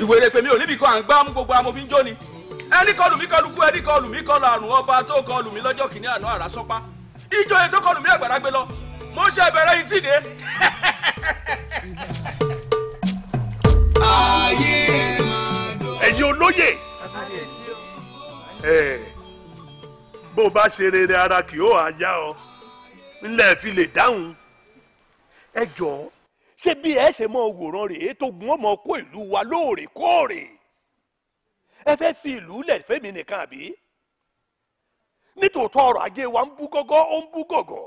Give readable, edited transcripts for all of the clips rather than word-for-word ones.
ìwèrè pèmí ò níbi kan à ń gbá mú gbogbo amòfin jó ni ẹni kọlù mí kọlù kú ẹni kọlù mí kọlù àrùn ọba tó kọlù mí lọ́jọ́ kìíní àná àrà sọ́pá ìjòyè tó kọlù mí àgbàrá gbé lọ mo ṣe bẹ̀rẹ̀ yìí tìde. ẹ̀yin olóyè bó bá ṣe rere ara kì ó àjà ọ ńlẹ̀ fi lè dáhùn ẹ jọ̀ọ́ ṣé bí ẹ ṣe mọ wòran rèé tó gun ọmọ kó ìlú wa lóòrèkóòrè ẹ fẹ́ fi ìlú lẹ̀ fẹ́mi nìkan àbí nítòótọ́ ọrọ̀ ajé wa ń bú gọ́gọ́ ó ń bú gọ̀gọ̀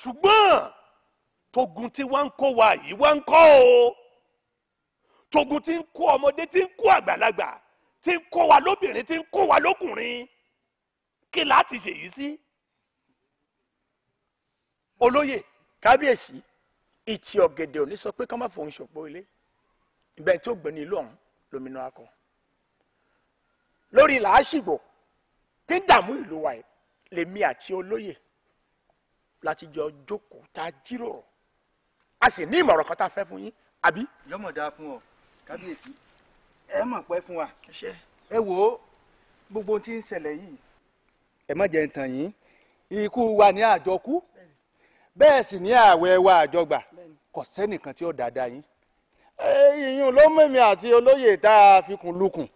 ṣùgbọ́n togun tí wọ́n ń kó wa yìí wọ́n ń kọ́ o togun tí ń kó ọmọdé tí ń kó àgbàlagbà tí ń kó wa lóbìnrin tí ń kó wa lókùnrin kí láti ṣèyí sí. olóyè kábíyèsí ìtì ọ̀gẹ̀dẹ̀ òní sọ pé ká má fòun ṣòpó ilé ìbẹ̀ tí ó gbẹ̀ni ìlú ọ̀hún lómìnira akọ lórí làásìgbò tí ń dààmú ìlú wa yìí lèmi àti olóyè láti jọ jókòó tá a jíròrò a sì ní ìmọ̀ràn kan tá a fẹ́ fún yín àbí. yọmọdá fún ọ kábíyèsí ẹ mọ̀ pẹ́ fún wa ẹ wò ó gbogbo tí ń ṣẹlẹ̀ yìí ẹ má jẹ́ ń tàn yín ikú wa ní àjọkú bẹ́ẹ̀ sì ní ààwẹ̀ wa àjọgbà kò sẹ́nìkan tí ó dáadáa yín. ìyún ló mẹ́mi àti olóyè tá a fi kùn lukùn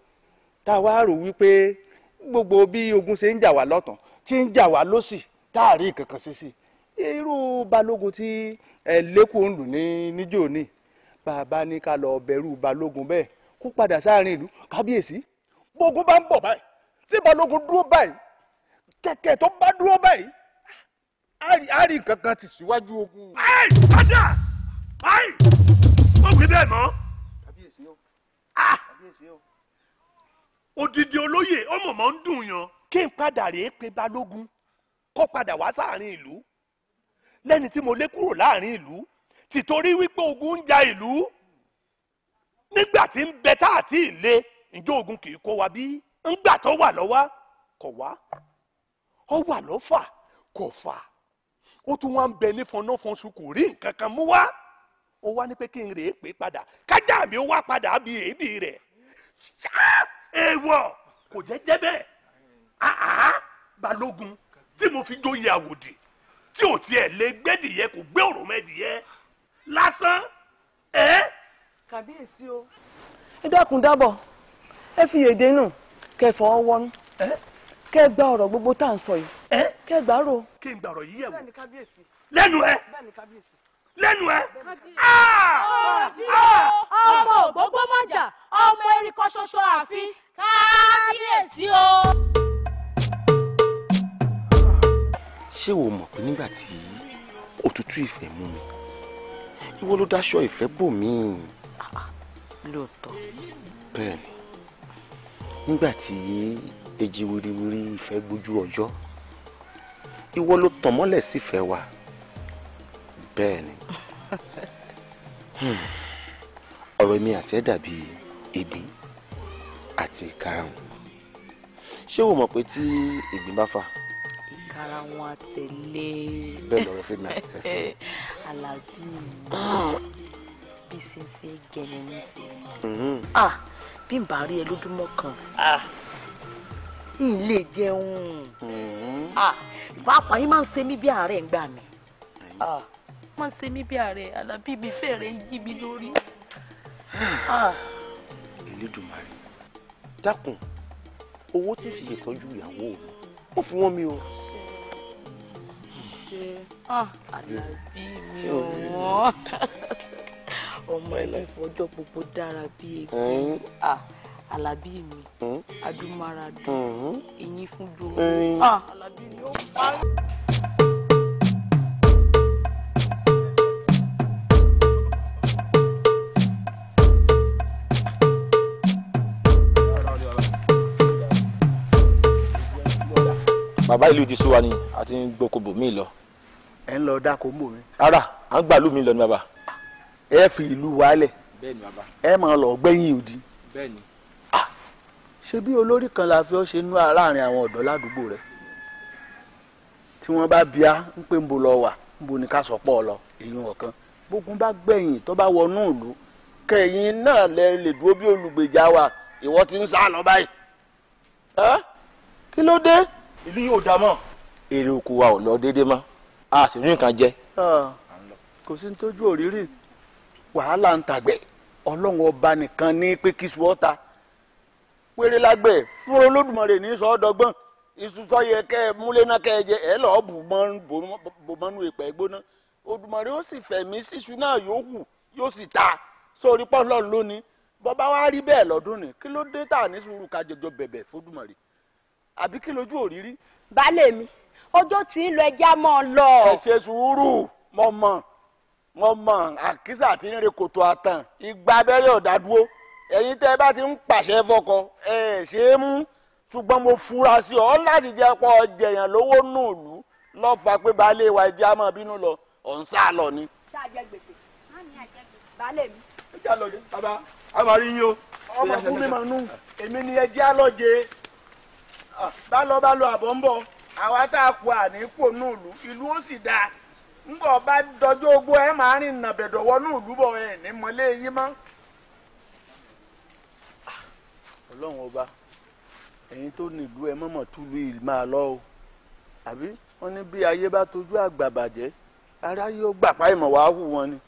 tá a wá rò wípé gbogbo bí ogun ṣe ń jà wá lọ́tàn tí ń jà wá lọ́sì tá a rí kankan ṣe sí irú balógun tí lẹ́kùn ń lù níjó ní bàbá ní ká lọ bẹ̀rù balógun bẹ́ẹ̀ kó padà sáàrin ìlú kábíyèsí gbogbo bá ń bọ̀ báyìí tí balógun dúró báyìí kẹ̀kẹ́ tó bá dúró báyìí a rí kankan ti síwájú ogun. padà ó wí bẹ́ẹ̀ mọ́. kábíyèsí o. kábíyèsí o. odidi olóyè ọmọ mọ́ ń dùn yan. kí n padà rèé pé balógun kó padà wá sáàrin ìlú lẹ́ni tí mo lé kúrò láàrin ìlú tìtorí wípé ogun ń ja ìlú nígbà tí ń bẹ tá àti ìlé ǹjẹ́ ogun kì í kó wa bí ńgbà tó wà lọ́wọ́ kò wá ó wà lọ́fà kò fà ó tún wá ń bẹ ní fọnáfọnṣu kò rí nǹkan kan mú wá ó wá ní pé kí n rèé pé padà kájà mi ó wá padà bí èébì rẹ̀ èèwọ̀ kò jẹ́ bẹ́ẹ̀ balógun tí mo fi dóye àwòdì tí ò tiẹ̀ lé gbẹ́dìyẹ kò gbé òròmẹ́dìyẹ lásán kàbíyèsí o ẹ dákun dábọ̀ ẹ fi èdè nù kẹ́ fọwọ́ wọnú kẹ́ gba ọ̀rọ̀ gbogbo tá à ń sọ yìí kẹ́ gbà rò. kí n gbàrọ̀ yíyẹ̀ wò bẹ́ẹ̀ ni kábíyèsí. lẹ́nu ẹ bẹ́ẹ̀ ni kábíyèsí. lẹ́nu ẹ. ọmọ ògbógbó mọ̀jà ọmọ eríkọ ṣoṣo ààfin kábíyèsí o. ṣé o mọ̀ pé nígbà tí òtútù ìfẹ́ mú mi ìwọ ló dáṣọ ìfẹ́ bò mí. lóòótọ́. bẹ́ẹ̀ ni nígbà tí èjì wiriwiri ìfẹ́ gbójú ọjọ́ ìwọ ló tàn mọ́lẹ̀ sífẹ́ wa bẹ́ẹ̀ ni ọ̀rọ̀ mi àti ẹ̀ dàbí ìgbín àti ìkarahun ṣé o mọ̀ pé tí ìgbín bá fà ìkarahun àtẹ̀lé bẹ́ẹ̀ lọ́rọ̀ fún mi àti ẹ̀sìn alábí bí ṣe gẹ̀lẹ́ ní sí bí n bá rí ẹ lójúmọ́ kan n lè jẹun ìfapá yín máa ń ṣe mí bí àárẹ̀ ń gbà mí máa ń ṣe mí bí àárẹ̀ alábí mi fẹ́rẹ̀ ń yí mi lórí. Elédùmarè dákun owó tí fi ṣètọ́jú ìyàwó ó fún wọn mi o. alábí mi ò ọmọ ẹ̀ fọjọ́ gbogbo dára bí egbò alábí mi adúmáradùn eyín fún jòrò alábí mi ó parí. bàbá ìlú ti sú wa ni àti gbókòbò mí lọ. ẹ ń lọ dáko ń bò mí. rárá à ń gbàlú mi lọ ní bàbá. ẹ fi ìlú wálẹ̀. bẹ́ẹ̀ni bàbá. ẹ máa lọ gbẹ̀yìn òdì. bẹ́ẹ̀ni. ṣé bí olórí kan la fi ọ́ ṣe nú láàrin àwọn ọ̀dọ́ ládùúgbò rẹ̀ tí wọ́n bá bíá ń pè ń bo lọ wà ń bo ní ká sọ pọ̀ lọ èyí ọ̀kan bógun bá gbẹ̀yìn tó bá wọnú ìlú kẹ̀yìn náà lè dúró bí olùgbèjà wa ìwọ ti ń sá lọ báyìí. kí ló dé. ìlú yóò dá mọ́. èrè oko wa ò lọ déédéé mọ́ a sì rí nǹkan jẹ. kò sí ní tójú òrírì wàhálà ń tàgbẹ̀ ọlọ́run ọba nìkan ní pé kí sùọ́ta péré lágbẹ̀ fún Olódùmarè ní sọ́ọ́dọ́gbọ́n iṣu tó yẹ kẹ́ ẹ múlé náà kẹ́ ẹ jẹ ẹ lọ́ọ́ bò mọ́nú ìpẹ́ gbóná Olódùmarè ó sì fẹ̀mí síṣu náà yóò hù yóò sì ta sórí pọ́ńlọ́ọ̀n lónìí bọ́bá wa rí bẹ́ẹ̀ lọ́dún ni kí ló dé tà ní sùúrù ká jọjọ bẹ̀bẹ̀ f'Olódùmarè àbí kí lójú òrírí. baálé mi ọjọ́ tí ń lọ ẹja mọ́ ọ lọ. ẹ ṣe sùúrù mo mọ̀ àkísà tí ń re kòtò àtàn ìgbà abẹ́rẹ́ ọ̀dàdúró ẹ̀yin tẹ́ ẹ bá ti ń pàṣẹ fọkọ ẹ ṣe é mú ṣùgbọ́n mo fura sí ọ láti jẹ́ pọ̀ jẹ̀yàn lówó nùlù lọ́fà pé baálé wa ẹja máa bínú lọ ọ̀n sá lọ ni. ṣáàjẹ gbèsè má ní àjẹ gbèsè baálé mi. ẹ jẹ́ àlọ́jẹ bàbá a máa rí yín o. ọmọ fún mi màá nù èmi ni ẹ jẹ́ àlọ́jẹ bá lọ àbọ̀ ń bọ̀ àwa tá a kú àníkò nùlù ìlú ó sì dáa ńgbọ̀ bá dọjọ́ ogbó ẹ máa rìn nàbẹ̀dọ̀wọ́ nùlù bọ̀ ẹ ní mọ́lé yín mọ́. ọlọ́run ọba ẹ̀yin tó nílùú ẹ mọ̀mọ́ túlù yìí máa lọ o àbí wọ́n ní bí ayé bá tójú àgbà bàjẹ́ ara yóò gbàpá ìmọ̀ wàá hù wọn ni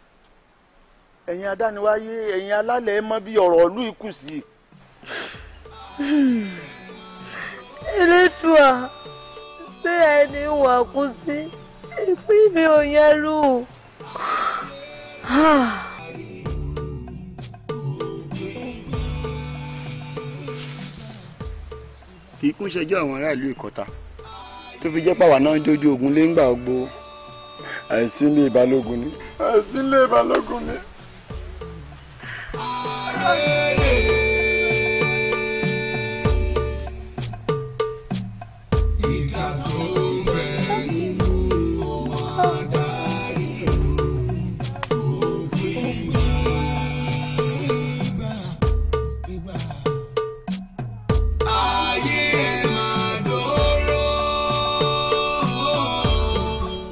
ẹ̀yin adániwáyé ẹ̀yin alálẹ̀ ẹ mọ̀ bí ọ̀rọ̀ ìlú ikú sí i. Elédùà ṣé ẹni wà kú sí ìpín mi ò yẹn lù. kì í kún ṣẹjọ́ àwọn aráàlú Ìkọ̀tà tó fi jẹ́ pàwọ́ náà jójú ogun lé ńgbà gbó àìsílé balógun ni. àìsílé balógun ni.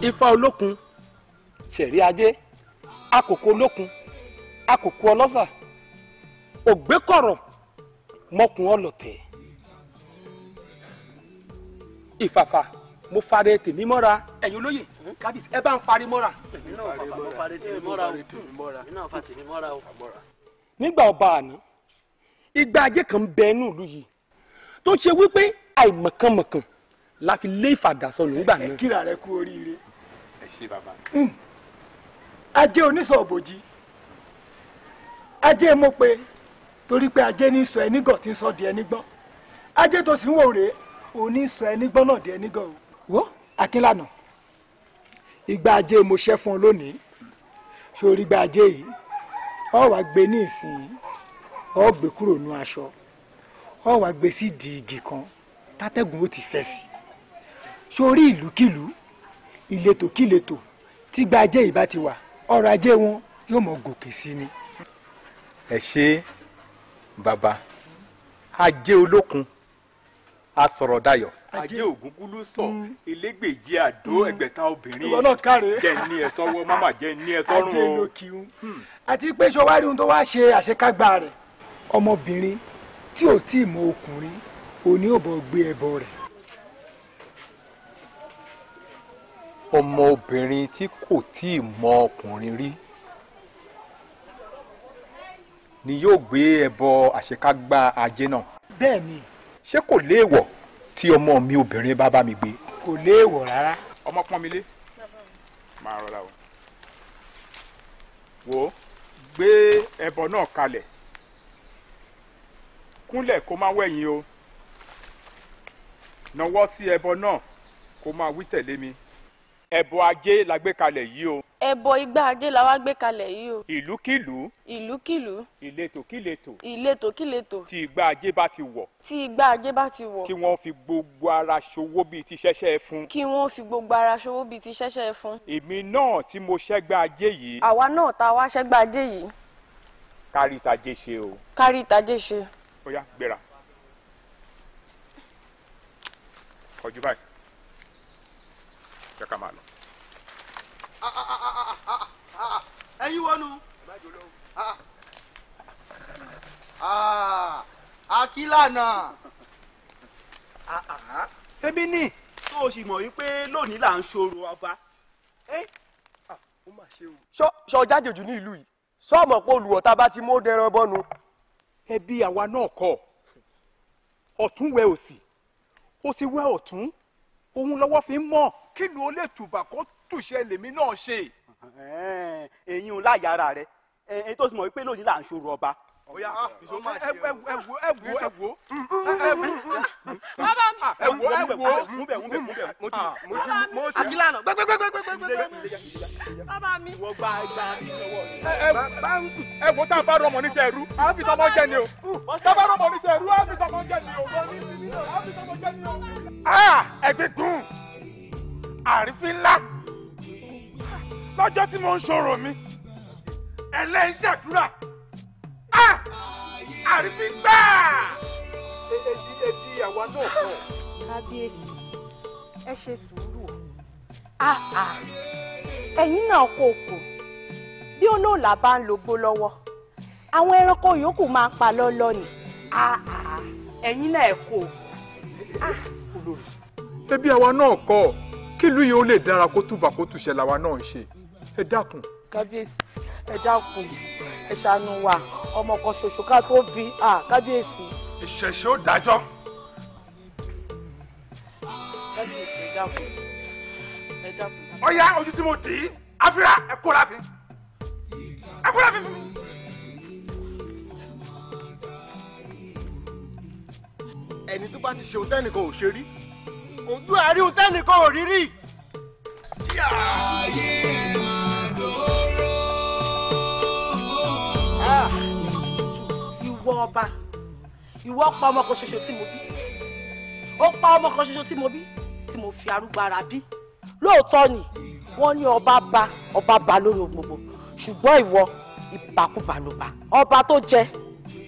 Ifá olókun ṣẹ̀rí ajé àkókò olókun àkókò ọlọ́sà ògbékọ̀rọ̀ mọ́kùn ọlọ́tẹ̀ ìfàfà mo fari tèmi mọ́ra ẹ̀yin olóyè kábíyèsí ẹ bá ń fari mọ́ra. nígbà ọba àná ìgbà ajé kan bẹ inú ìlú yìí tó ṣe wípé àìmọ̀kànmọ̀kàn la fi lé ìfàdàsọnù nígbà náà. kíra rẹ kú oríire. ẹ ṣé bàbá. ajé onísọ̀bòjì ajé mo pe torí pé ajé ní sọ ẹni gàn tí ń sọ di ẹni gbọ́n ajé tó sì ń wò rèé òní sọ ẹni gbọ́n náà di ẹni gàn o. wo Akínlànà ìgbà ajé mo ṣẹ́ fún ọ lónìí sórí ìgbà ajé yìí ọ wàá gbé ní ìsìn ọ gbé kúrò nú aṣọ ọ wàá gbé sí di igi kan tátẹ́gùn ó ti fẹ́ sí sórí ìlúkìlú ìletòkìletò tí gba ajé yìí bá ti wà ọrọ̀ ajé wọn yóò mọ gòkè sí ni. ẹ ṣé bàbá ajé olókun asọ̀rọ̀dayọ̀ ajé ògúngúlú sọ elégbèjì àdó ẹgbẹ̀ta obìnrin ìwọ náà káre jẹ́ ní ẹ sọ́wọ́ máma jẹ́ ní ẹ sọ́rùn o. ajé ló kí un àti pé sọwárí ohun tó wá ṣe àṣekágbá rẹ̀ ọmọbìnrin tí ò tí ì mọ ọkùnrin òní ò bọ gbé ẹbọ rẹ̀. ọmọbìnrin tí kò tí ì mọ ọkùnrin rí ni yóò gbé ẹbọ àṣekágbá ajé náà. bẹ́ẹ̀ ni. ṣé kò léèwọ̀ tí ọmọ mi obìnrin bá bá mi gbé. kò léèwọ̀ rárá. ọmọ pọ́n mi lé máa rọra o wò ó gbé ẹbọ náà kalẹ̀ kúnlẹ̀ kó má wẹ̀yìn o nawọ́ sí ẹbọ náà kó máa wí tẹ̀lé mi ẹbọ ajé la gbé kalẹ̀ yìí o. ẹbọ igbá ajé la wá gbé kalẹ̀ yìí o. ìlúkìlú. ìlúkìlú. ìletòkìletò. ìletòkìletò. tí igbá ajé bá ti wọ̀. tí igbá ajé bá ti wọ̀. kí wọ́n fi gbogbo ara ṣòwò bíi ti ṣẹ́ṣẹ́ fún. kí wọ́n fi gbogbo ara ṣòwò bíi ti ṣẹ́ṣẹ́ fún. èmi náà tí mo ṣẹ́gbá ajé yìí. àwa náà tá a wá ṣẹ́gbá ajé yìí. kárí ìtàjé ṣe o. kárí ìtàjé ṣe. ó yá gbéra. kọjú báyìí. jẹ́ ká máa lọ. ẹ̀yin wọnú. akílànà. ebi ní tó o sì mọ̀ wípé lónìí là ń ṣòro ọba. ó mà ṣe o. ṣọ jájèjì ní ìlú yìí sọmọ pé olùwọ̀ta bá ti mú dẹran bọ́nu. ẹbí àwa náà kọ́ ọ̀tún wẹ òsì òsì wẹ ọ̀tún òun lọ́wọ́ fi ń mọ̀ kí ni ó lè tùbà kó tùṣe lèmi náà ṣe. èyí ń láyàrá rẹ èyí tó sì mọ̀ wípé lónìí là ń ṣòro ọba. Oya, ìṣó máa ṣe ẹ wo. Akílànà bàbá mi. wọ́n gba ẹgbà ẹ wo tá a bá rọmọ níṣẹ́ ẹrú a fi tọmọ jẹ ni o tá a bá rọmọ níṣẹ́ ẹrú a fi tọmọ jẹ ni o a fi tọmọ jẹ ni o. ẹgbẹ́ dùn àrífín ńlá lọ́jọ́ tí mo ń ṣòro mi ẹlẹ́yìn ṣàdúrà àrífín gbà. ebi àwa náà kọ. kábíyèsí ẹ ṣe sùúrù o ẹ̀yin náà kò kù bí olóòlà bá ń lògbó lọ́wọ́ àwọn ẹranko yòókù máa pa lọ́lọ́ ni ẹ̀yin náà ẹ kò. ebi àwa náà kọ kí ìlú yìí ó lè dára kó túbà kó túṣẹ làwa náà ń ṣe ẹ dákun. kábíyèsí ẹ dákun ẹ ṣàánú wa ọmọ kan ṣoṣo ká tó bí kábíyèsí. ìṣẹ̀ṣẹ̀ ó dájọ́. kábíyèsí ẹ dákun ẹ dákun. ọ̀ya ojú tí mo dì í àfírà ẹ kó láfi ẹ kó láfi fún mi. ẹni tó bá ti ṣe ohun tẹ́nìkan ò ṣe rí ojú àárí ohun tẹ́nìkan ò rí rí. ìwọ ọba ìwọ pa ọmọ kan ṣoṣo tí mo bí ó pa ọmọ kan ṣoṣo tí mo bí tí mo fi arúgbó ara bí lóòótọ́ ni wọ́n ní ọba bá lórí ohun gbogbo ṣùgbọ́n ìwọ ìbàkúbà ló bá ọba tó jẹ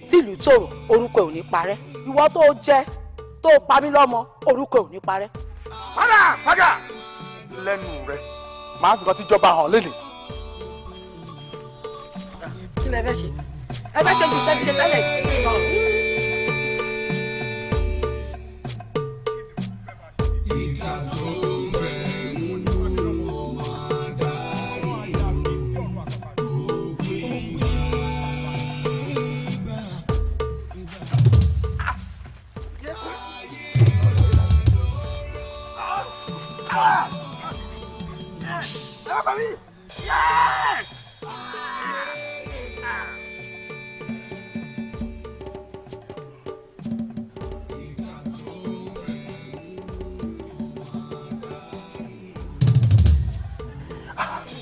tìlú tòrò orúkọ ò ní parẹ́ ìwọ tó jẹ tó pa mí lọ́mọ orúkọ ò ní parẹ́. padà lẹ́nu rẹ̀ màá fi kan tíjọba hàn lélẹ̀. kí lẹ fẹ́ ṣe ẹ fẹ́ ṣe jù tẹ́lẹ̀ ṣe tẹ́lẹ̀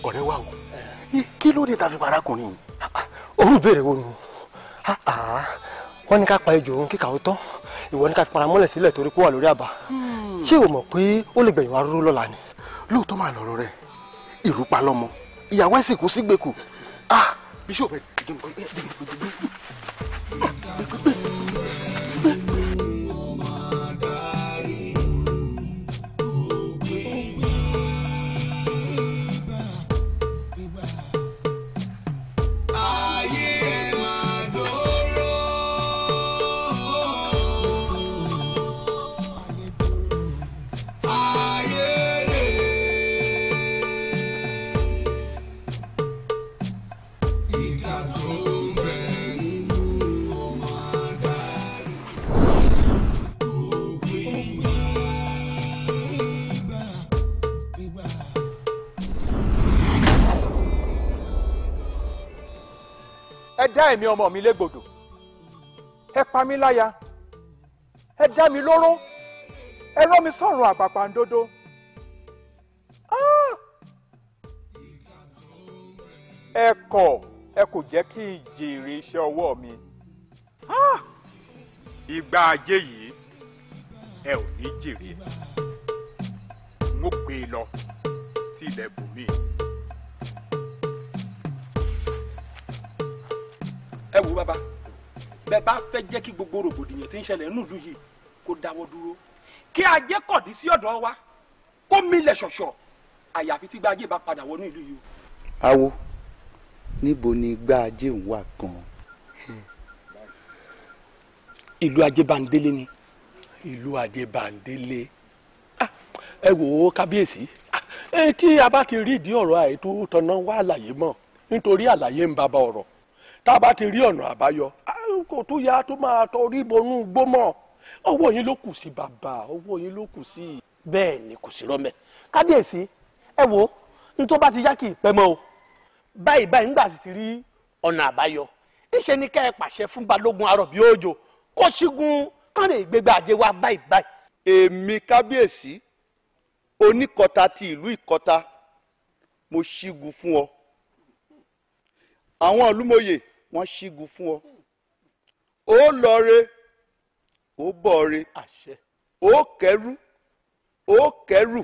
ọ̀rẹ́ wa o kí ló dé ta fi parákùnrin yìí. orú ìbéèrè wo nù wọ́n ní ká pa ejò òun kíkà ó tán ìwọ ní ká fi para mọ́lẹ̀ sílẹ̀ torí pé wà lórí àbá ṣé o mọ̀ pé ó lè gbẹ̀yìn wá rúrú lọ́la ni. lóòótọ́ máa lọ̀rọ̀ rẹ̀ ìrúpa lọ́mọ ìyàwó ẹ̀ sì kú sígbèkù bíṣọ̀pù ẹ dá ẹ̀mí ọmọ mi légbodò ẹ pa mí láya ẹ dá mi lóró ẹ rọ́ mi sọ̀rọ̀ àpàpàǹdodo ẹ kò jẹ́ kí n jèrè iṣẹ́ ọwọ́ mi. Ìgbà ajé yìí ẹ ò ní jèrè ẹ̀. N ó gbé e lọ sí ilẹ̀ bòmí. Ẹ wo bàbá, bẹ́ẹ̀ bá fẹ́ jẹ́ kí gbogbo rògbòdìyàn tí ń ṣẹlẹ̀ nínú ìlú yìí kó dáwọ́ dúró, kí ajé kọ̀dí sí ọ̀dọ̀ wa kó milẹ̀ ṣọ̀ṣọ̀, àyàfi tí gbàjé bá padà wọnú ìlú yìí. Awo, níbo ni gbàjé ń wà gan? Ìlú Ajébándélé ni. Ìlú Ajébándélé. Ẹ wò ó kábíyèsí, tí a bá ti rí ìdí ọ̀rọ̀ àìtó tọ̀nà wá àlàyé mọ̀ nítorí àlàyé ń bàbá ọ̀rọ̀, tá a bá ti rí ọ̀nà àbáyọ kò tó yá tó máa tọrí bonú gbómọ̀. Ọwọ́ yín ló kù sí bàbá, ọwọ́ yín ló kù sí. Bẹ́ẹ̀ ni kò sí rọ́mẹ́. Kábíyèsí, ẹ wò ó ní tó bá ti yá kì í pẹ́ mọ́ o. Báyìí nígbà sì ti rí ọ̀nà àbáyọ, níṣẹ́ ni kẹ́ ẹ pàṣẹ fún balógun arọ̀bí òjò kó ṣígun kánlẹ̀ ìgbégbá ajé wa báyìí. Èmi kábíyèsí oníkọta ti ìlú Ìkọta, mo ṣígun fún ọ. Àwọn ìlúmọ̀yè wọ́n ṣígun fún ọ. Ó lọre, ó bọ̀re, ó kẹ́rù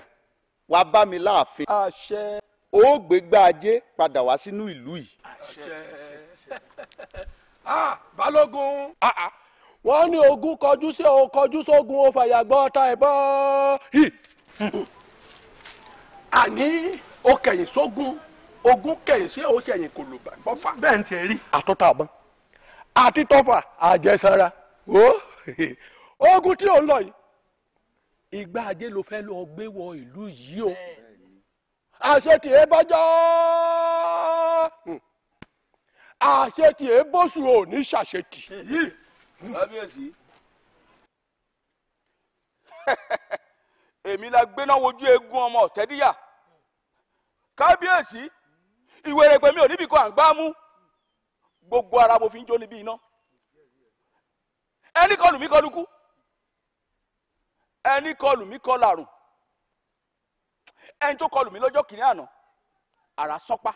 wá bá mi láàfin. Ó gbégbá ajé padà wá sínú ìlú yìí. Balógun, wọ́n ní ogun kọjú sí o kọjú sógun ó fàyàgbọ́ ta ẹ̀bọ́. Àní ó kẹ̀yìn sógun, ogun kẹ̀yìn sí o kẹ̀yìn kò lò bọ́fà. Bẹ́ẹ̀ ń tiẹ̀ rí. Àtọ́ta àbọ̀n àti tọ́fà àjẹsára. Ogun tí ò ń lọ yìí, ìgbà ajé ló fẹ́ lọ gbé wọ ìlú yìí o. Àṣetì ẹ bọ́jọ́, àṣetì ẹ bóṣù ò ní ṣàṣetì. Kábíyèsí, èmi la gbéná wojú eégún ọmọ ọ̀tẹ́díyà. Kábíyèsí, ìwèrèpè mi ò níbi kan à ń gbá mú, gbogbo ara mo fi ń jó níbí iná. Ẹni kọlù mí kọlù kú, ẹni kọlù mí kọlù àrùn, ẹni tó kọlù mí lọ́jọ́ kìíní àná àrà sọ́pá.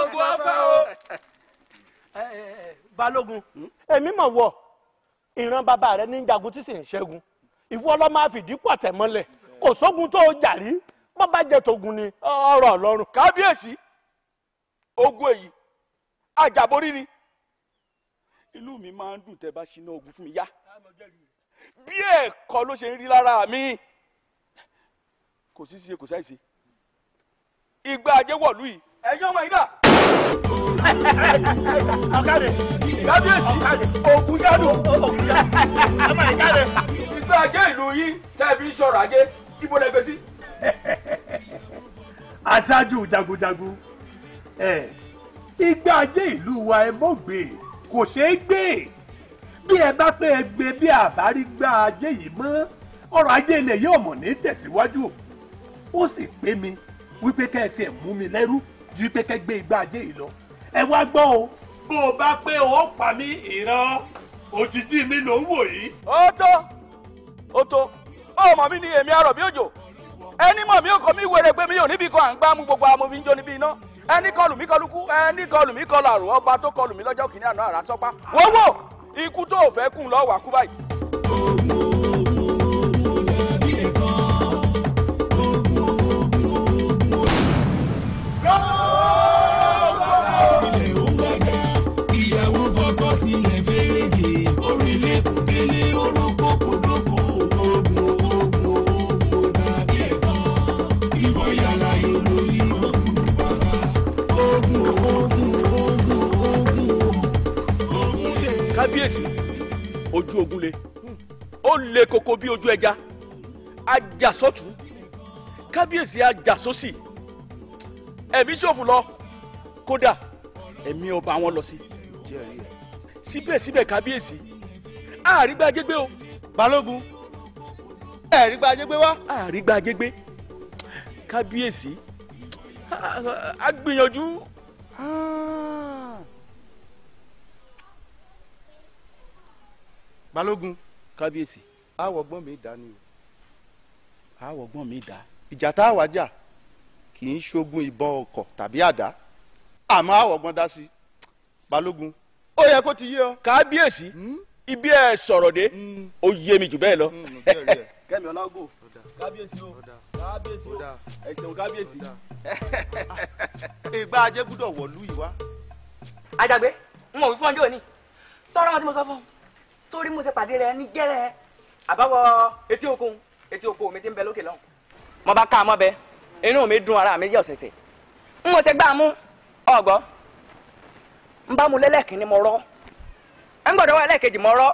Ogun afẹ́ o. Balógun, èmi mọ̀ wọ̀ ìran bàbá rẹ ní jagun tí sì ń ṣẹ́gun, ìwọ ló máa fìdí pọ̀tẹ́ mọ́lẹ̀, kò sógun tó jàrí, bọ́ bá jẹ́ togun ni ọ̀rọ̀ Ọlọ́run. Kábíyèsí, ogun èyí àjàborí ni. Inú mi máa ń dùn tẹ́ bá ṣínà ogun fún mi yá, bí ẹ̀kọ́ ló ṣe ń rí lára mi. Kò sí ṣe kò sáì ṣe. Ìgbà ajé wọ̀lú yìí, ẹ̀yin ọmọ yìí dà. Ọ̀kadì, kábíyèsí, ogun yádùn. Ìgbà ajé ìlú yìí tẹ́ fi ń ṣọ̀rọ̀ ajé, ibo lẹ gbé sí. Aṣáájú jagunjagun, ìgbà ajé ìlú wa ẹ mọ̀ gbé, kò ṣeé gbé. Bí ẹ bá pé ẹ gbé bí àbárí gbá ajé yìí mọ́, ọrọ̀ ajé ilẹ̀ yóò mọ̀ ní tẹ̀síwájú. Ó sì pé mi wípé kẹ́ ẹ tiẹ̀ mú mi lẹ́rú ju wípé kẹ́ gbé igbá ajé yìí lọ. Ẹ wá gbọ́ o, bó o bá pé o pa mí ìran òjijì mi ló ń wò yìí. Ó tó, ọmọ mi ni èmi arọ̀bí òjò. Ẹni mọ̀ mí ò kọ́ mi wèrè pé mi ò níbi kan à ń gbá mú gbogbo àmọ́ fi ń jó níbi iná. Ẹni kọlù mí kọlù kú, ẹni kọlù mí kọlù àrùn, ọba tó kọlù mí lọ́jọ́ kìíní àná àrà sọ́pá. Wọ́wọ́ ikú tó fẹ́ kùn lọ́wọ́ àkú báyìí. Kábíyèsí, ojú ogun le, ó le koko bí ojú ẹja, ajá sọ́tún, kábíyèsí ajá sósì, ẹ̀mí ṣòfò lọ, kódà ẹ̀mí ọba wọn lọ sí. Síbẹ̀síbẹ̀ kábíyèsí, àrígbájé gbé o. Balógun, àrígbájé gbé wá. Àrígbájé gbé, kábíyèsí, a gbìyànjú. Balógun, kábíyèsí, àwọ̀gbọ́n mi dá ni o. Àwọ̀gbọ́n mi dá. Ìjà tá a wá jà kì í ṣogun ìbọn ọkọ̀ tàbí àdá àmọ́ àwọ̀gbọ́n dá sí balógun ó yẹ kó ti yé ọ. kábíyèsí ibi ẹ sọ̀rọ̀ dé ó yé mi jù bẹ́ẹ̀ lọ. kẹ́mi ọlágò kábíyèsí o kábíyèsí o ẹ ṣeun kábíyèsí. ìgbà ajé gbúdọ̀ wọ̀lú yìí wá. Àjàgbé n ò wí fún ọjọ́ òní sọ̀rọ̀ wọn tí mo sọ fún un sórí mo ṣe pàdé rẹ ní gẹ́rẹ́ àbáwọ̀ etí oko mi ti ń bẹ lókè lọ́hùn. mo bá ká a mọ́ bẹ inú mi dùn ara mi yẹ ọ̀sẹ̀sẹ̀ n mo ṣe gbá a mú ọ̀gbọ́ n bá mu lẹ́lẹ́kìn ni mo rọ́ ń gbọ́dọ̀ wọ ẹlẹ́kejì mo rọ́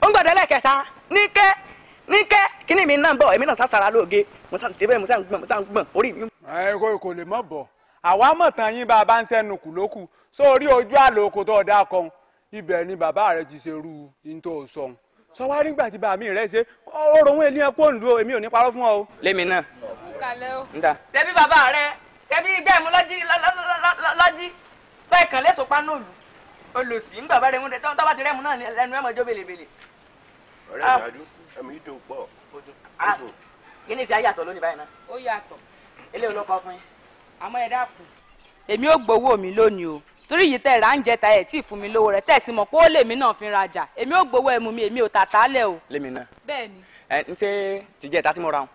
ń gbọ́dọ̀ ẹlẹ́kẹta níkẹ́ kíní mi náà bọ̀ èmi náà sásàrà lóògé mo sá ti bẹ́ẹ̀ mo sá ń gbọ̀n orí mi. ẹ kò lè mọ̀ bọ̀ àwa mọ̀ tán yín bá a bá ń sẹ́nu kù lókù sórí ojú àlòkò tó ọ̀dà kan ibẹ̀ ni bàbá rẹ ti ṣe rú yín tó sọ̀hún sọ wá nígbà tí bàmí rẹ ṣe ọ̀rọ̀ òun ènìyàn pọ́ǹdù èmi ò ní parọ́ fún ọ o. lémi náà. ṣebí bàbá rẹ ṣebí gbẹ̀mú lọ́jí bẹ́ẹ̀ kàn lẹ́sọ̀ pa náà lù olùsí ń bàbá rẹ mú tọ́ bá ti rẹ́mu náà lẹ́nu ẹ̀mọ́jọ́ belebele. ọ̀rẹ́ ìdájú ẹ̀mí yìí dùn pọ̀. kí ni ìṣe ayàtọ̀ lónìí báyìí náà. ó yàtọ̀. eléyìí ló kọ fún yín. àmọ́ ẹ dákun èmi ò gbowó mi lónìí o torí yìí tẹ̀ rà ń jẹta ẹ̀ tí ì fún mi lówó rẹ̀ tẹ̀ sí mọ̀ pé ó lèmi náà fi rajà èmi ò gbowó ẹmu mi èmi ò tàtà lẹ̀ o. lémi náà. bẹ́ẹ̀ ni. ẹ ń ṣe tìjẹ́ ìta tí mo ra wọn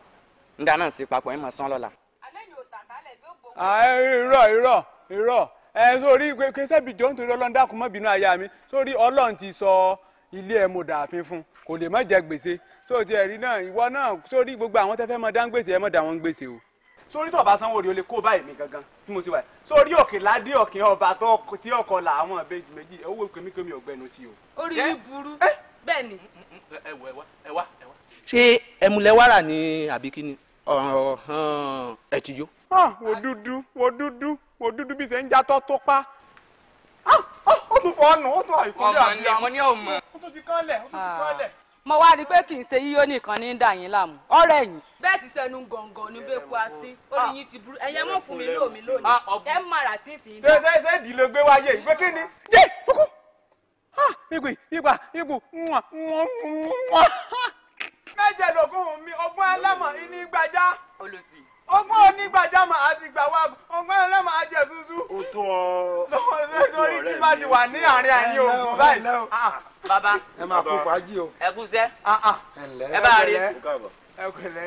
ń dáná sí papọ̀ ẹ̀ mọ̀ sán lọ́la. alẹ́ mi ò tàtà lẹ̀ bí ó gbowó. irọ́ sórí kẹsẹ́bì jọ nítorí ọlọ́run dákun mọ́ bínú aya mi sórí ọlọ́run ti sọ ilé ẹ̀ mo dàáfin fún kò lè má jẹ gbèsè sóòtì ẹ̀rí náà ìwọ náà sórí gbogbo àwọn tẹ́fẹ́ mọ́ dá ń gbèsè ẹ̀ mọ́ dá wọn gbèsè o. sórí tó bá sanwó rí o lè kó báyìí mi gangan bí mo ṣe wà sórí òkè ládé òkè ọba tí ọkọ là àwọn ìbejì méjì owó kèmíkèmí ọgbẹnu sí o. orí yìí burú bẹ́ẹ̀ ni. ẹ wá. ṣé ẹmúlẹ̀ wàrà ni àbí kí ni ẹ ti yó. wo dúdú bí ṣe ń jatọ́ tó pa ó tún fọ́ ọ̀nà ó tún àìkúnlẹ̀ àbí ọmọ ní ọmọ. ó tún ti kọ́lẹ̀. mo wá rí i pé kì í ṣe yíyó nìkan ní dà yín láàmú ọ̀rẹ́ yìí. bẹ́ẹ̀ ti sẹnu gọ̀ǹgọ̀ ní bẹ́ẹ̀ kú asín orí yín ti burú ẹ̀yẹ mọ̀ fún mi lómi lónìí ẹ̀ ń mara tí ń fi ń dá. ṣe ìdí ló gbé wáyé ìgbé kí ni. yé kókó igbó mẹ́jẹ lògùn mi ọgbọ́n ẹlẹ́mọ̀ ìní gbàjá olùsí. ọgbọ́n onígbàjámọ̀ àti gbàwá ọgbọ́n ẹlẹ́mọ̀ àjẹ ṣuṣu. ó tún ọ. sórí tí bá ti wà ní àárín àyín ògùn báyìí. bàbá ẹ máa kó fàájì o. ẹ kú sẹ́. ẹ bá rí. ẹ kẹlẹ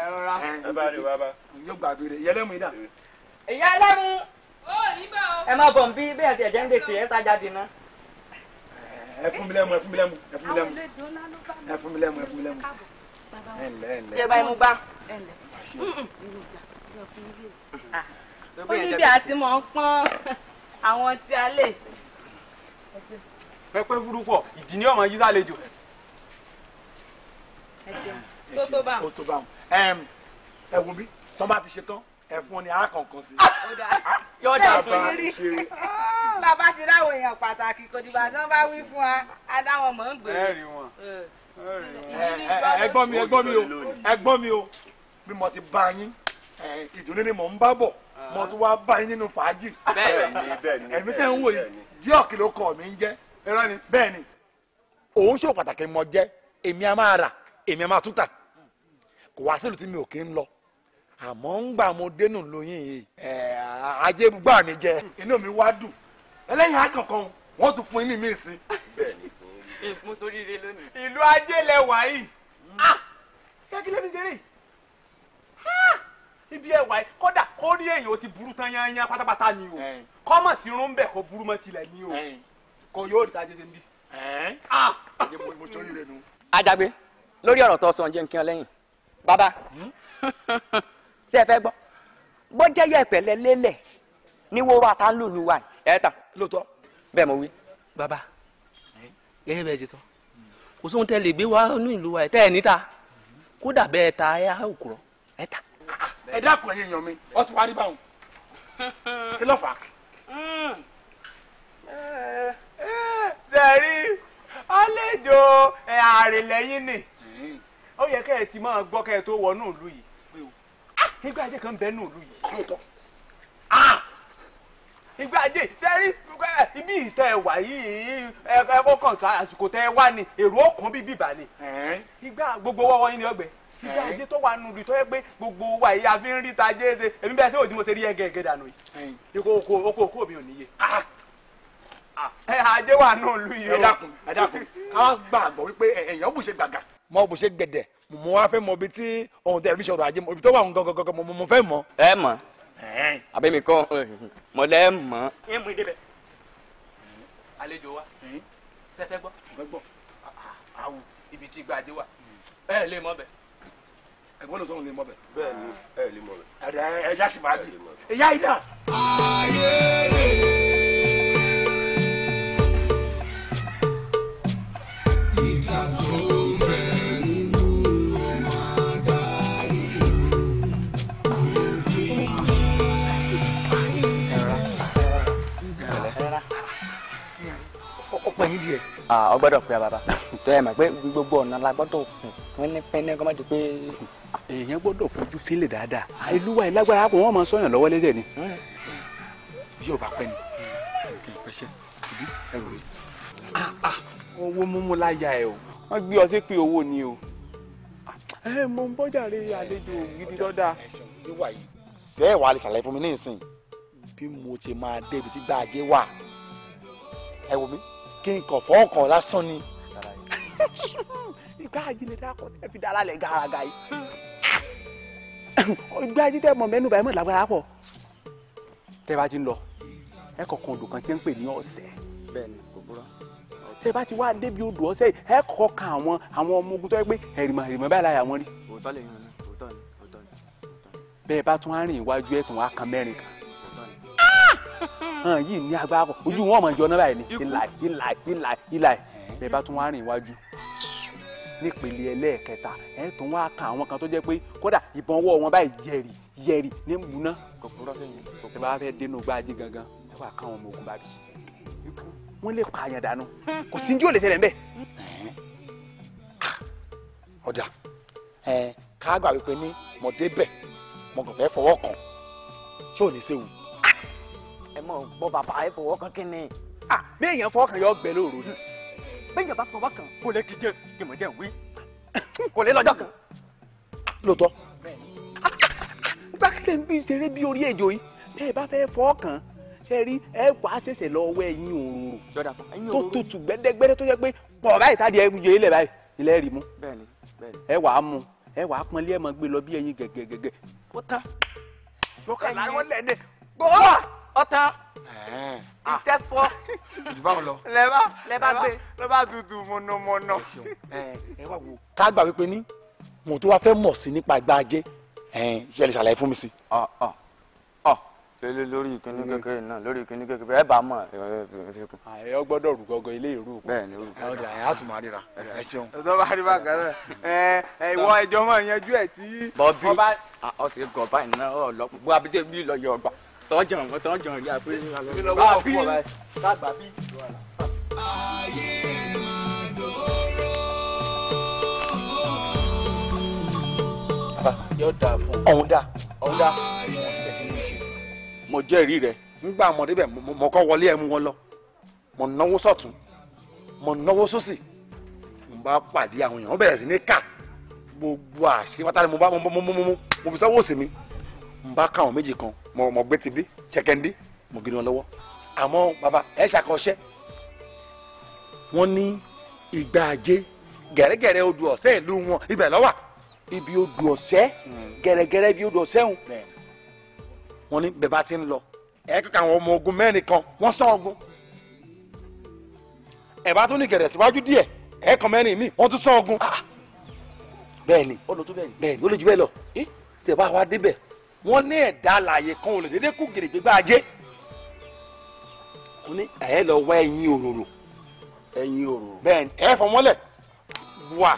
ẹ rọra. ẹ bá rí bàbá. yóò gbàgbére yẹlẹmu ìdá. ìyá ẹlẹ́mu. ó yí bá o. ẹ má bọ̀ ń bí bẹ́ẹ̀ tí ẹ̀jẹ̀ ń gbèsè ẹ sájáde ná. ẹ fún mi lẹ́mu. jẹ́ báyìí mú gbá. oníbi àti mọ̀ ń pọ́n àwọn tí a lè. pẹpẹ burúkọ ìdí ni ọmọ yìí sálejò. tó tó bá ó tó bá wọn. ẹ wo bí tọ́ bá ti ṣe tán ẹ fún ọ ní àkànkàn sí. yóò dà fún yín. bàbá ti ráwọn èèyàn pàtàkì kò dìgbà tí wọ́n bá wí fún wa á dá wọn mọ̀ ń gbé. ẹ rí wọn. ẹ̀gbọ́n mi o bí mo ti bá yín ìdùnnú ni mò ń bá bọ̀ mo tún wá bá yín nínú fàájì. bẹ́ẹ̀ni ẹ̀mí tẹ́ ń wò yìí díọ̀ kí ló kọ́ mi ń jẹ́. bẹ́ẹ̀ ni òun ṣòwò pàtàkì mọ jẹ́ èmi a máa rà èmi a máa tún tà kò wá sílùú tí mi ò kí ń lọ àmọ́ ń gbà mo dénú lóyún yìí ajé gbà mí jẹ inú mi wá dùn ẹlẹ́yìn akọ̀kan wọ́n tún fún yín ní mí sí. mo sórí ire lónìí. ìlú ajé lẹ wà yìí kí ló fi ṣeré ibi ẹwà yìí kódà kó rí èèyàn ó ti burú tán yányán pátápátá ni o kọ́mọ̀ sí irun bẹ̀ kó burú mọ́ tilẹ̀ ni o kò yóò rí tajé ṣe ń bí. Àjàgbé lórí ọ̀rọ̀ tó sọ jẹ́ nǹkan lẹ́yìn bàbá ṣé ẹ fẹ́ gbọ́ bó jẹ́ yẹ̀pẹ̀ lélẹ̀ ní wóró àtàlùlù wa ẹ̀ tà lóòótọ́ bẹ́ẹ̀ mo wí. bàbá gẹ́gẹ́ bẹ́ẹ̀ ṣe sọ kò sóhun tẹ́ lè gbé wá ní ìlú wa ẹ̀ tẹ́ ẹ̀ níta kódà bẹ́ẹ̀ ta ẹ̀ á òkúrọ̀ ẹ̀ tà. ẹ dákun ẹ̀yin èèyàn mi ọ ti wá rí báwọn kí ló fà á. sẹ́rí àlejò àrèlẹ́yìn ni ó yẹ kẹ́ ẹ ti máa gbọ́ kẹ́ ẹ tó wọnú ìlú yìí ìgbà ajé kan bẹ́ẹ̀ nù ìlú yìí ìgbà ajé sẹ́rí ibi ìtẹ́ ẹ wà yìí ẹ kọ́kàn tó àsìkò tẹ́ ẹ wá ni èrò ọkàn bíi bíbà ni ìgbà gbogbo wọ́wọ́ yín ni ọgbẹ́ ìgbà ajé tó wà nùdí tó yẹ pé gbogbo wa yìí a fi ń rí ta jẹ́ ṣe èmi bẹ́ẹ̀ sẹ́wọ̀n tí mo ṣe rí ẹgẹ́ dànù yìí oko mi ò níye. ajé wà náà lu yìí o. ẹ dákun káwá gbàgbọ́ wípé èèyàn bù ṣe gbàgà mọ bù ṣe gbẹ̀dẹ̀ mo wá fẹ́ mọ ibi tí ohun tẹ̀ fi ṣọ̀rọ̀ ajé ibi tó wà ń gangan mo fẹ́ mọ̀. ẹ mọ̀ àbẹ́mi kọ́ mo lẹ́ mọ̀. ẹ mú ìdébẹ̀. àlejò wa sẹ́fẹ́ gbọ́. àwù ibi tí ìgbà ajé wà ẹ lè mọ̀ bẹ̀. ẹ̀gbọ́n ló sọ̀rọ̀ lè mọ̀ bẹ̀. bẹ́ẹ̀ ni ẹ lè mọ̀ bẹ̀. ẹ̀yà sì máa di ẹ̀yà ìdá. ọ̀pọ̀ yín díẹ̀. ọgbọ́dọ̀ pé bàbá tó yẹ mọ̀ pé gbogbo ọ̀nà la gbọ́dọ̀ kún pínpín kọ́ má ti pé. èèyàn gbọ́dọ̀ fojú sílẹ̀ dáadáa ìlú wa ìlágbára kò wọ́n máa sọ̀yàn lọ́wọ́ lẹ́sẹ̀ ni. yóò bá pẹ́ ni kì í pẹ́ṣẹ́ tìbí ẹrù rí. owó múmú láyà ẹ o. wọ́n gbé ọ sí pé owó ni o. mo ń bọ́jà rí àlejò gidi lọ́dà. ṣé ẹ wà lè ṣàlàyé fún mi ní ìsìn bí mo ti máa débi tí gbà ajé wà ẹ wò mí kí n kàn fọ́ọ̀kan lásán ni. ìgbà ajílẹ̀ dákọ̀ ẹ fi dára lẹ̀ gàràgà yìí. ìgbà ajílẹ̀ mọ̀ mẹ́nu báyìí mọ̀ lágbára pọ̀. tẹ́ bá ti ń lọ ẹ kọ̀ọ̀kan odò kan tí ń pè ní ọ̀sẹ̀. bẹ́ẹ̀ni kò búrọ́. tẹ́ bá ti wá débi odò ọ̀sẹ̀ ẹ kọ̀ọ̀ kan àwọn ọmọ ogun tó yẹ pé ẹ̀rìmọ̀ báyìí láyà wọn rí. òótọ́ lè yan ni òótọ́ ni. bẹ́ẹ̀ bá tún á rìn iwájú ẹ̀ tún wá kan mẹ́rin kan. yìí ní agbára pọ̀ ojú wọn mọ̀ jọ náà báyìí ni ìlà bẹ́ẹ̀ bá tún wá rìn iwájú nípele ẹlẹ́ẹ̀kẹta ẹ̀ tún wá kan àwọn kan tó jẹ́ pé kódà ìbọn ọwọ́ wọn báyìí yẹ̀rì ní múná kòkòrò fẹ́yìn ẹ bá fẹ́ dénú gbáàjì gangan ẹ wà káwọn ọmọ ogun bá bì wọ́n lè pààyàn dànù kò sí ní tí ò lè ṣẹlẹ̀ ń bẹ̀. ọ̀dà ká gbà wípé ní mọ̀dé bẹ̀ mo kàn fẹ́ fọwọ́ kàn ṣé ò ní séwu. ẹ mọ̀ gbọ́ bàbá ẹ fọwọ́ kan kí ni. bí èèyàn fọwọ́ kan yọ gbẹ lóru ni. bẹ́ẹ̀ bá fọwọ́ kan kò lè kíjẹ kí mo jẹ́ wí kò lè lọ́jọ́ kan. lóòótọ́. gbàgede ń bí ṣeré bí orí èjò yìí bẹ́ẹ̀ bá fẹ́ fọwọ́ kan ṣe rí ẹ wàá ṣẹ̀ṣẹ̀ lọ wẹ ẹyin òróró tó tutù gbẹ́dẹ́gbẹ́dẹ́ tó jẹ́ pé pọ̀ báyìí tá di ẹyẹ ilẹ̀ báyìí ilẹ̀ rí mú. ẹ wàá mú ẹ wàá pọnlé ẹ máa gbé lọ bí ẹyin gẹ́gẹ́gẹ́gẹ́. ó tán. yọkàn láwọn lẹ́ẹ̀dẹ̀. gbọ́ ọ̀tán iṣẹ́ fọ́. ìdìbò lọ. lẹ́bà gbé. lọ́ba tutù mọ̀nàmọ́nà. ẹ wá wo ká gbà wípé ní mo tó wá fẹ́ mọ̀ sí nípa ìgbà ajé ṣe lè ṣàlàyé fún mi sí. ṣe lórí ìkíní kékeré náà lórí ìkíní kékeré ẹ bá mọ̀ ẹ ọ gbọ́dọ̀ rú gọgọ ilé ìrú. bẹ́ẹ̀ ni rú. ọ̀dà ẹ̀ á tún máa ríra ẹ ṣeun. ọ̀dọ́ bá rí bákan náà ìwọ ẹjọ́ mọ̀ yanjú ẹ̀ tí. bọ́bí ọ̀sẹ̀ gọ̀ọ́bá iná ọ̀lọ́pọ̀ bó abíṣẹ́ bí lọ yọ ọgbà tọ́jàn rí àpé báàbí kágbà bí. yóò dáa fún ọ̀hún dá. mo jẹ́rìí rẹ̀. nígbà mọ̀ débẹ̀ mo kọ́ wọlé ẹ̀ mú wọn lọ mo náwó sọ̀tún mo náwó sósì mo bá pàdé àwọn èèyàn wọ́n bẹ̀rẹ̀ sí ní ká gbogbo àṣepátá ni mo bá mo fi sọ́wọ́ òsì mi mo bá ká àwọn méjì kan mo gbé ti bí ṣẹkẹ́ndí mo gé wọn lọ́wọ́ àmọ́ bàbá ẹ̀ ṣàkọsẹ́ wọ́n ní ìgbà ajé gẹ̀rẹ́gẹ̀rẹ́ odò ọ̀sẹ́ ìlú wọn ibẹ̀ lọ́wà ibi odò ọ̀sẹ́ gẹ̀rẹ́gẹ̀rẹ́ ibi odò ọ̀sẹ́ hùn wọ́n ní bẹ́ẹ̀ bá ti ń lọ ẹ̀ kíkà àwọn ọmọ ogun mẹ́rin kan wọ́n sán ogun ẹ̀ bá tún ní gẹ̀rẹ́ síwájú díẹ̀ ẹ̀ kan mẹ́rin míì wọ́n tún sán ogun bẹ́ẹ̀ ni ó lè jù bẹ́ẹ̀ lọ tẹ̀ bá wa débẹ̀ wọ́n ní ẹ̀dá alààyè kan ò lè dédé kú gèrègbè bá a jẹ́ wọ́n ní ẹ̀ lọ wá ẹyin òróró bẹ́ẹ̀ ni ẹ̀ fọmọ́lẹ̀ wà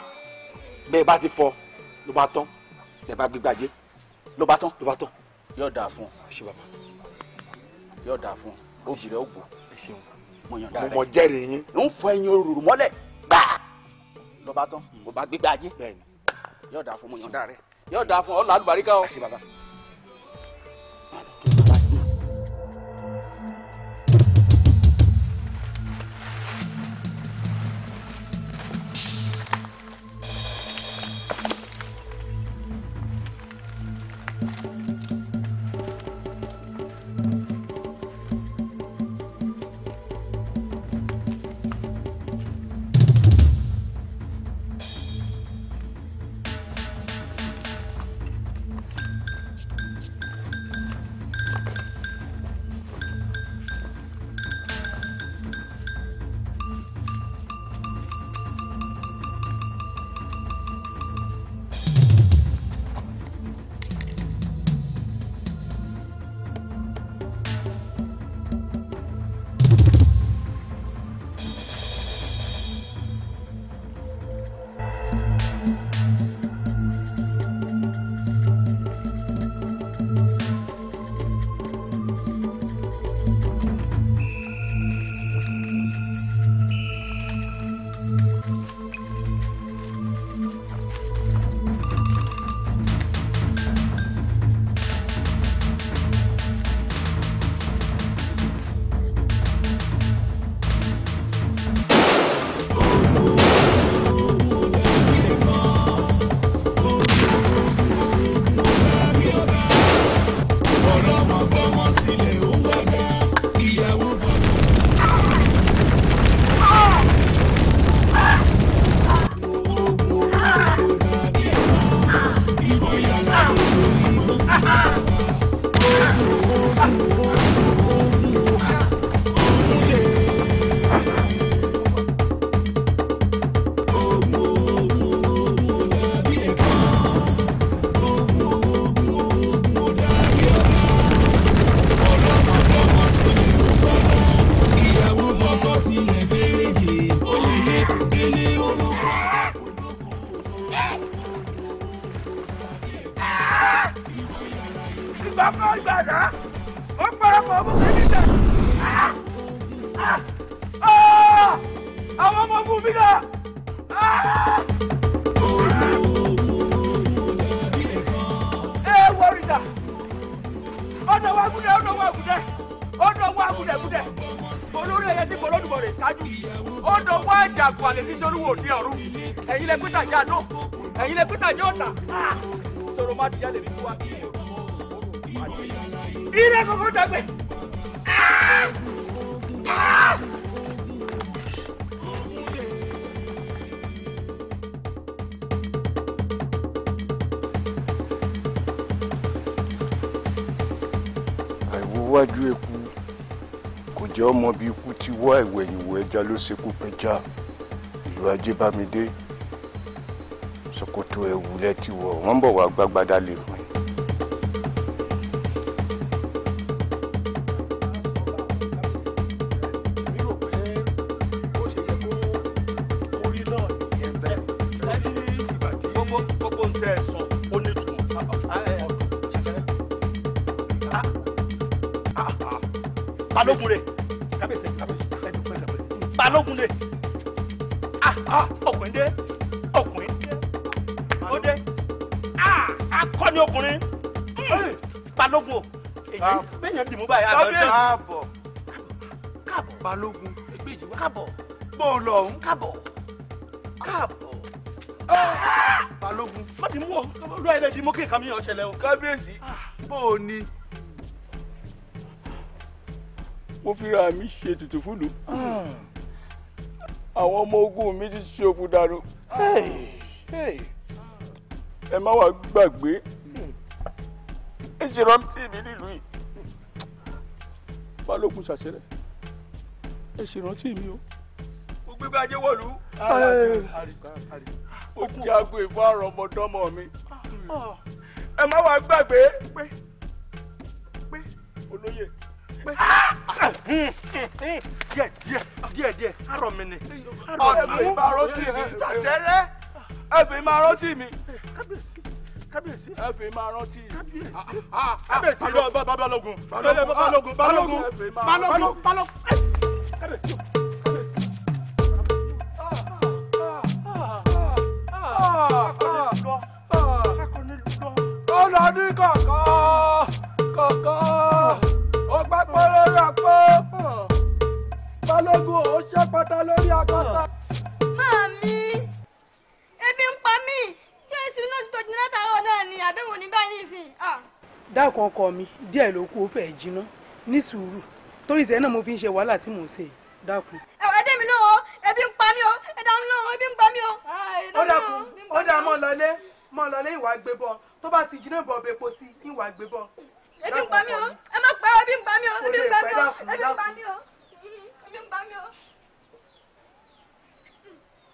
bẹ́ẹ̀ bá ti fọ ló bá tán ẹ̀ bá gbégbá jẹ́ ló bá tán yóò dáa fún ọ ṣe bàbá yóò dáa fún ọ ó jìrẹ ó gbó mo mọ jẹ́rìí yín ń fọ ẹyin òróró mọ́lẹ̀ gbàá ló bá tán kò bá gbégbá jẹ́ yóò dáa fún mo yàn dáa rẹ yóò dáa fún ọ lọ àlùbáríkà ọ. àìwúwájú eku kò jẹ́ ọmọ bí ikú ti wá ìwẹ̀yìnwó ẹja ló ṣekú pẹja. Ìlú Ajébámidé ṣòkòtò ẹ̀wù lẹ ti wọ̀ wọ́n bọ̀ wá gbágbádá lè fún yín. Balógun rẹ̀ Balógun rẹ̀ ọkùnrin dé ó dé akọni ọkùnrin Balógun èyí bẹ́yẹn dìmú báyìí káàbọ̀ Balógun káàbọ̀ bó o lọ ọ̀hún káàbọ̀ Balógun má ti mú ọ lọ́ọ́ ẹ̀rẹ́ di mú kí nǹkan mi yàn ṣẹlẹ̀ o kábíyèsí bó o ní. Mo fi ra mi ṣe tutù fúlù àwọn ọmọ ogun mi ti ṣòfò dànù ẹ má wàá gbàgbé ẹ ṣe rántí mi nílùú yìí Balógun ṣàṣẹrẹ ẹ ṣe rántí mi o mo gbé bá jẹ́wọ́lú ó jago ìfọ̀rọ̀ ọmọdọ́mọ mi ẹ má wàá gbàgbé pé olóyè díẹ̀ arọ mi ni ọdún ṣàṣẹrẹ ẹ fi máa rántí mi kábíyèsí ẹ fi máa rántí kábíyèsí Balógun kábíyèsí. Ọlọ́dún kọ̀ọ̀kan ó pápá lórí àpò Balógun ó ṣe pátá lórí àkọ́tà. Màmí, ebi ń pa mí, ṣé èsì náà tó jiná látàárọ̀ náà ni àbẹ̀wò ní báyìí nísìn. dákun ọkọ mi díẹ̀ ló kù ó fẹ́ jiná ní sùúrù torí ìṣẹ́ náà mo fi ń ṣe wàhálà tí mò ń ṣe dákun. ẹ̀wọ̀n ẹ̀dẹ́ mi lóhùn ebi ń pa mí o ẹ̀dá mi lóhùn ebi ń pa mí o. ó dákun ó dá mọ́ lọlé ìwà gbé bọ́ tó bá ti jiná bọ̀ bẹ́ẹ̀ po sí ìwà gbé bọ́. ebi ń pa mí o ẹ má pẹ́ ebi ń pa mí o ebi ń pa mí o ebi ń pa mí o ebi ń pa mí o.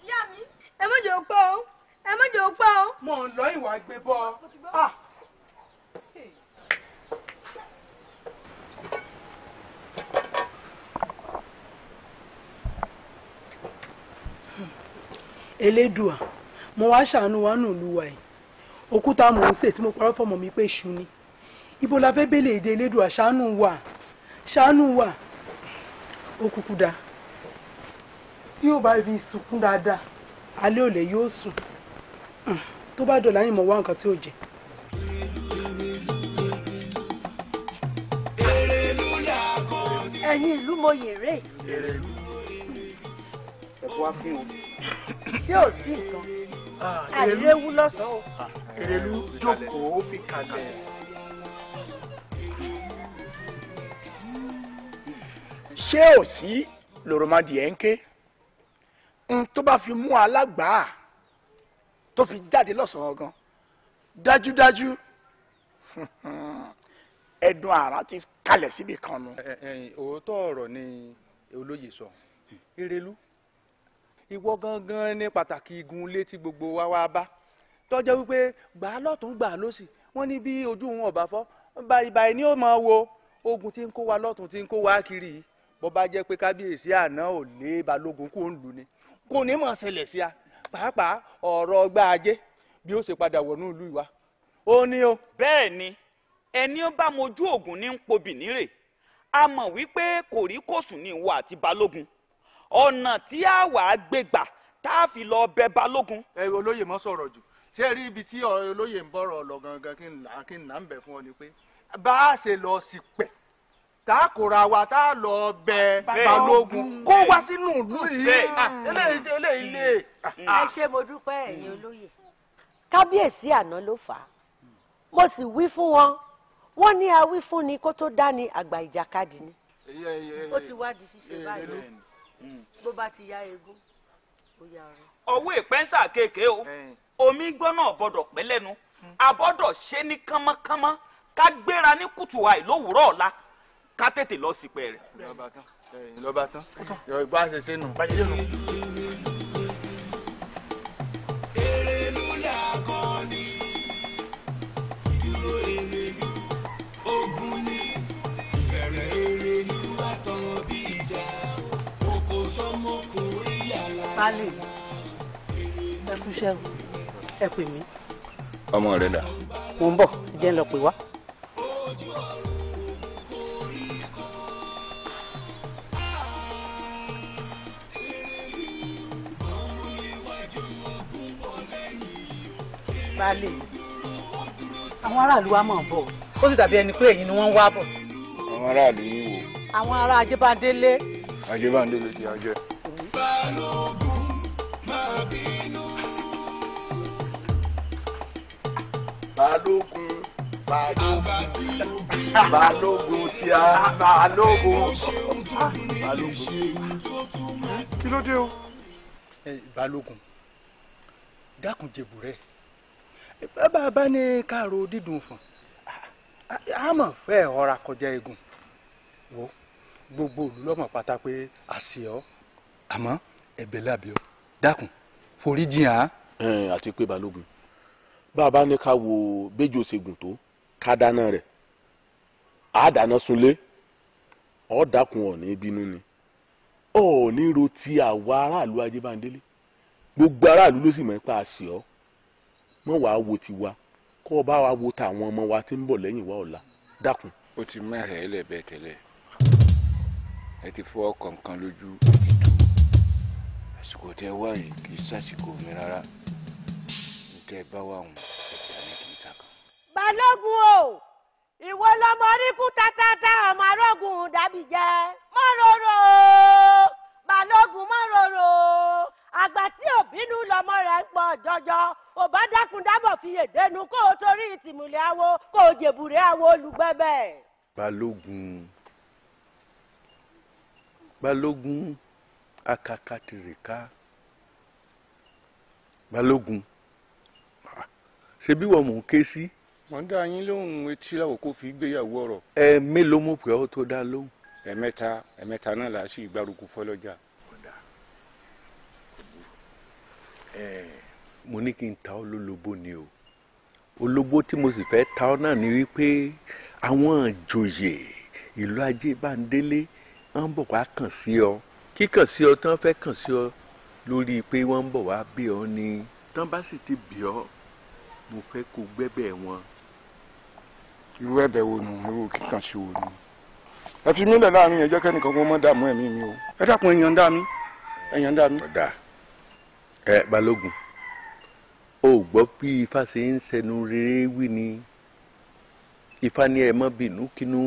ìyá mi ẹ má jẹ́ òpó o ẹ má jẹ́ òpó o. mọ̀ ń lọ ìwà gbé bọ́. Elédùà mo wá ṣàánú wa nù lùwà ẹ̀ òkúta mò ń sè tí mo parọ́ fọmọ mi pé ṣu ni ibo la fẹ́ bẹ́lẹ̀ èdè Elédùà ṣàánú wa ó kúkú dá tí ó bá fi sunkún dáadáa alẹ́ òlẹ̀ yóò sùn tó bá dọ̀là yìí mọ̀ wá nǹkan tí ó jẹ. ẹ̀yin ìlú mo yèrè ẹ̀kọ́ wá fún o. tí ò sí nǹkan àìléwu lọ́sàn-án o. Erelu jókòó fi kalẹ̀. ṣé ò sí lòròmọdìẹ ń ké n tó bá fi mú alágbàá tó fi jáde lọ́sàn-án gan dájúdájú ẹ̀dùn àrà ti kalẹ̀ síbi kan nu. òótọ́ ọ̀rọ̀ ni olóyè sọ Erelu ìwọ gangan ní pàtàkì igun ilé tí gbogbo wa wá bá tọ́jọ́ wípé gbà á lọ́tún gbà á lọ́sì wọ́n ní bí ojú wọn ọ̀bà fọ́ báyìí ni ó máa wo ogun tí ń kó wa lọ́tún tí ń kó wa kiri bó bá jẹ́ pé kábíyèsí àná ò lé balógun kó ń lù ní kò ní mọ̀ ṣẹlẹ̀ sí a pàápàá ọ̀rọ̀ ọgbà ajé bí ó ṣe padà wọnú ìlú ìwà ó ní o. bẹ́ẹ̀ ni ẹni ó bá mojú ògùn ní ń pobì nírè a mọ̀ wípé kòríkòsùn ní ìwọ àti balógun ọ̀nà tí a wà á gbé gbà tá a fi lọ bẹ balógun. ẹ olóyè mọ sọ̀rọ̀ jù ṣé rí ibi tí olóyè ń bọ̀rọ̀ lọ gangan kí n là ń bẹ̀ fún ọ ni pé bá a ṣe lọ sí pẹ̀ tá a kóra wa tá a lọ bẹ balógun kó wá sínú ìlú yìí eléyìí lè. ẹ ṣé mo dúpẹ́ ẹ̀yin olóyè kábíyèsí àná ló fà á mo sì wí fún wọn wọ́n ní a wí fún ni kó tó dání àgbà ìjàkadì ni ó ti wá di ṣíṣe báyìí bó bá ti ya eégún ó ya ọrẹ. ọwọ́ ìpẹ́nsà kéèké o omi gbọ́nà gbọ́dọ̀ pẹ́ lẹ́nu àbọ̀dọ̀ ṣe ní kánmọ́kánmọ́ ká gbéra ní kùtù àìlówùrọ̀ ọ̀la ká tètè lọ sípẹ́ rẹ̀. lọ́ba tán bá a ṣe ṣe nù. Erelu làkọ́ni ìdúró Erelu ogun ni ìbẹ̀rẹ̀ Erelu àtọ̀rọ̀ bí ìjà oko sọ́mọ́kò ìyàlá. Pálí ẹ kú iṣẹ́ o ẹ pè mí. ọmọ rẹ dà. mo ń bọ̀ jẹ́ ń lọ pè wá. Pálí àwọn aráàlú wa máa ń bọ̀ ó sì dàbí ẹni pé ẹ̀yin ni wọ́n ń wá bọ̀. àwọn aráàlú yìí wò. àwọn ará Ajébádélé. Ajébádélé ti ajẹ́. Balógun máa bínú. Balógun balógun tí a balógun. kí ló dé o. balógun dákun jẹ̀bù rẹ̀ bàbá ní káàró dídùn fún a mọ̀ fẹ́ ọ̀ra kọjá egun wo gbogbo olùlọ́mọ̀ pátá pé àṣẹ ọ́ àmọ́ ẹ̀bẹ̀ lábẹ́ ọ dákun forí jiyàn. àti pé balógun bàbá ní ká wo béjò ṣègùn tó ká dáná rẹ̀ á dáná sunlé ọ̀ dákun ọ̀ ní bínú ni ọ̀ ní ro ti àwa aráàlú Ajébádélé gbogbo aráàlú ló sì mọ̀ pé àṣẹ ọ́ mọ̀ wá wo tiwa kọ́ ọ bá wa wo tàwọn ọmọ wa tí ń bọ̀ lẹ́yìn wa ọ̀la dákun. ó ti mẹ́rẹ̀ ẹ́ lẹ́bẹ̀ẹ́ tẹ́lẹ̀ ẹ ti fọ́ kọ̀ọ̀kan lójú ìtò àsìkò tẹ wá yìí kì í sàsìkò mi rárá tẹ bá wà wọn ẹ̀dá ní kì í ta kan. balógun o ìwọ lọmọ oríkú tátátá ọmọ arógun dàbí jẹ mọ rorò balógun mọ rorò àgbà tí òbínú lọmọ rẹ̀ ń pọ̀ jọjọ kò bá dákun dábọ̀ fi èdènú kó o torí ìtìmùlẹ̀ awo kó o jèbùrẹ́ awo olùgbẹ́bẹ̀. balógun akakatirika balógun ṣebí wọ́n mú un ké sí. wọ́n dá yín lóhùn etí láwòkó fi gbéyàwó ọ̀rọ̀. ẹ mélòó mú pé ọ tó dá lóhùn. ẹ̀mẹ́ta náà là á sì gbárùkù fọlọ́jà. mo ní kí n ta ọ́ lólobó ni o olóbó tí mo sì fẹ́ ta ọ́ náà ni wípé àwọn ìjòyè ìlú ajé Bándélé wọ́n ń bọ̀ wá kàn sí ọ kíkàn sí ọ tán fẹ́ kàn sí ọ lórí pé wọ́n ń bọ̀ wá bí ọ ni tán bá sì ti bí ọ mo fẹ́ kó gbẹ́bẹ̀ wọn. irú ẹ̀bẹ̀ wo nù irú kíkàn sí wo nù. ẹ fi mílẹ̀ láàrin ẹjọ́ kẹ́nìkan kó mọ́ dààmú ẹ̀mí mi o ẹ dákun èèyàn dá mi. ọ̀dà balógun o gbọ́ bí ifá ṣe ń sẹnu rere wí ni ifá ní ẹ má bínú kínú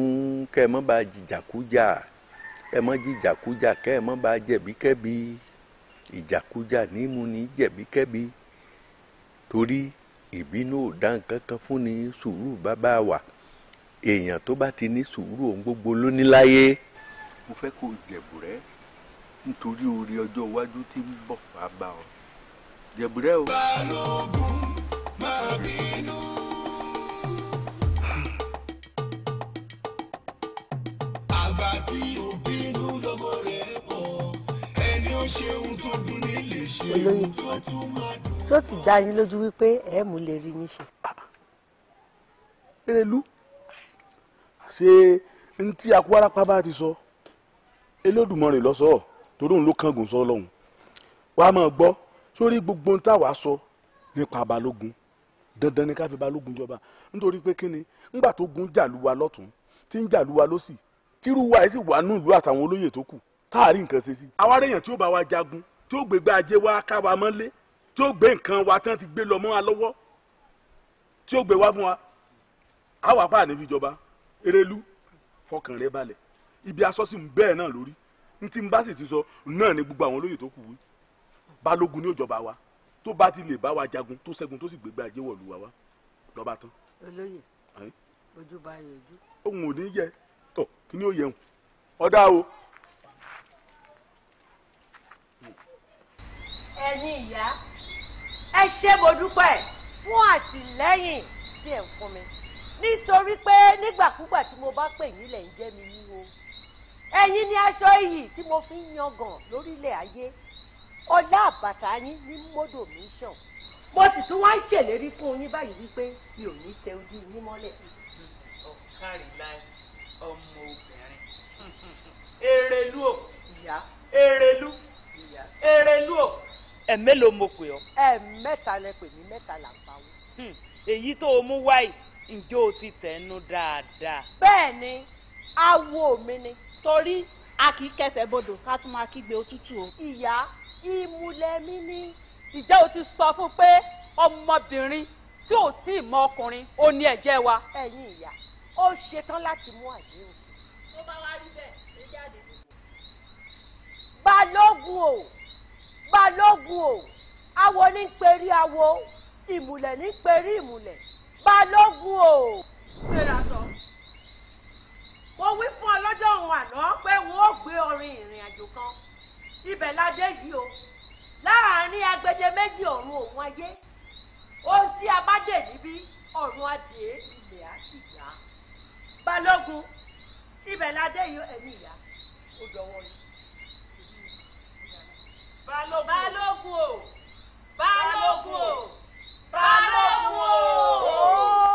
kẹ́ ẹ má bá jìjàkújà ẹ má jìjàkújà kẹ́ ẹ má bá jẹ̀bíkẹ́bi ìjàkújà nímú ní jẹ̀bíkẹ́bi torí ìbínú ò dá nǹkan kan fún ni sùúrù bàbá wa èèyàn tó bá ti ní sùúrù ohun gbogbo ló ní láyé. mo fẹ́ kó jẹ̀bùrẹ́ nítorí orí ọjọ́ iwájú tí ń bọ̀ wá bá ọ jẹ̀bùrẹ́ o. balógun máa bínú. àgbà tí ò bínú lọ́mọ rẹ̀ pọ̀ ẹni ó ṣeun tó dùn ní lè ṣeun tó tún máa dùn. tó sì dá yín lójú wípé ẹ mú lè rí yín ṣe. Erelu ṣe n tí akúwárápá bá ti sọ Olódùmarè lọ́sọ̀ọ́ torí òun ló kángun sọ lọ́hùn wàá máa gbọ́ sórí gbogbo ohun táwa sọ nípa balógun dandan ni ká fi balógun jọba nítorí pé kíni ńgbà tó gun jàlúwa lọ́tún tí ń jàlúwa lọ́sì tírúwa ẹ̀ sì wà nù ìlú àtàwọn olóyè tó kù táàrí nǹkan ṣe sí. àwa rèèyàn tí ó bá wa jagun tí ó gbégbá ajé wa ká wa mọ́lé tí ó gbé nǹkan wa tán ti gbé lọ mọ́ wa lọ́wọ́ tí ó gbé wá fún wa àwa pa àní fi jọba Erelu fọkàn rẹ balẹ̀ ibi asọ́sí ń bẹ́ẹ̀ náà lórí n tí n bá sì ti sọ náà ni gbogbo àwọn olóyè tó kù wí balógun ní òjọba wa tó bá ti lè bá wa jagun tó ṣẹ́gun tó sì gbégbá ajé wọ̀lú wa lọ́ba tán. olóyè ojú bá yẹ ojú. ohun ò ní yẹ tọ kí ni ó yẹ hùn ọ̀dà o. ẹ̀yin ìyá ẹ ṣé mo dúpẹ́ fún àtìlẹ́yìn tí ẹ ń fún mi nítorí pé nígbàkúgbà tí mo bá pè yín lẹ̀ ń jẹ́ mi ní o ẹ̀yin ni aṣọ iyì tí mo fi ń yangàn lórílẹ̀ ayé ọlá àbàtà yín ní mọ́dọ̀ mi ṣàn mo sì tún wá ń ṣèlérí fún yín báyìí wípé mi ò ní tẹ ojú yín mọ́lẹ̀. ọ̀kárí láì ọmọ obìnrin Erelu o ìyá Erelu ìyá Erelu o ẹ̀mélòó mo pè ọ́. ẹ̀mẹ́ta lẹ pè mí mẹ́ta là ń pawó. èyí tó o mú wáyé ǹjẹ́ o ti tẹ̀nu dáadáa. bẹ́ẹ̀ ni awo mi ni. torí a kì í kẹsẹ̀ bodò ká tún máa kígbe òtútù o. ìyá ìmùlẹ̀ mi ni. ìjẹ́ o ti sọ fún pé ọmọbìnrin tí ò tí ì mọ ọkùnrin ó ní ẹ̀jẹ̀ wa. ẹ̀yin ìyá ó ṣetán láti mú àdéhùn. tó bá wá rí bẹ́ẹ̀ ẹ jáde. balógun o balógun o awo ní perí awo ìmùlẹ̀ ní perí ìmùlẹ̀ balógun o. gbéra sọ. mo wí fún ọ lọ́jọ́ òun àná pé wọ́n ó gbé orin ìrìn àjò kan ibẹ̀ ládé yìí o láàárín agbede méjì ọ̀run òun ayé ohun tí a bá dè níbí ọ̀run adé ilẹ̀ á sì yá balógun ibẹ̀ ládé yìí ẹ̀mí ìyá ó dọwọ́ yìí. balógun o balógun o balógun o.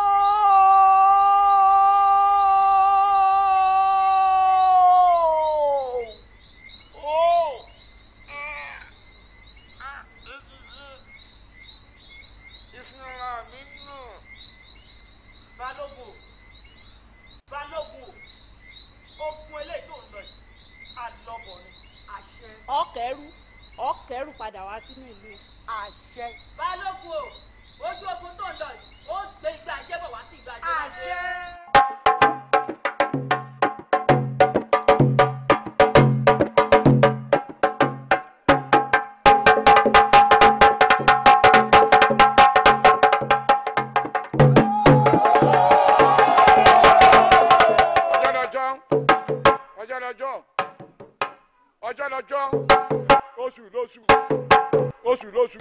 balógun ogun eléyìí tó ń lọ yìí àlọ́bọ̀ ni. àṣẹ. ọkẹ́rù padà wá sínú ìlú. àṣẹ. balógun o ojú ogun tó ń lọ yìí ó gbé igbá ajẹ́bọ̀ wá sí igbá ajẹ́bọ̀. àṣẹ. lọ́jọ́ oṣù lóṣù oṣù lóṣù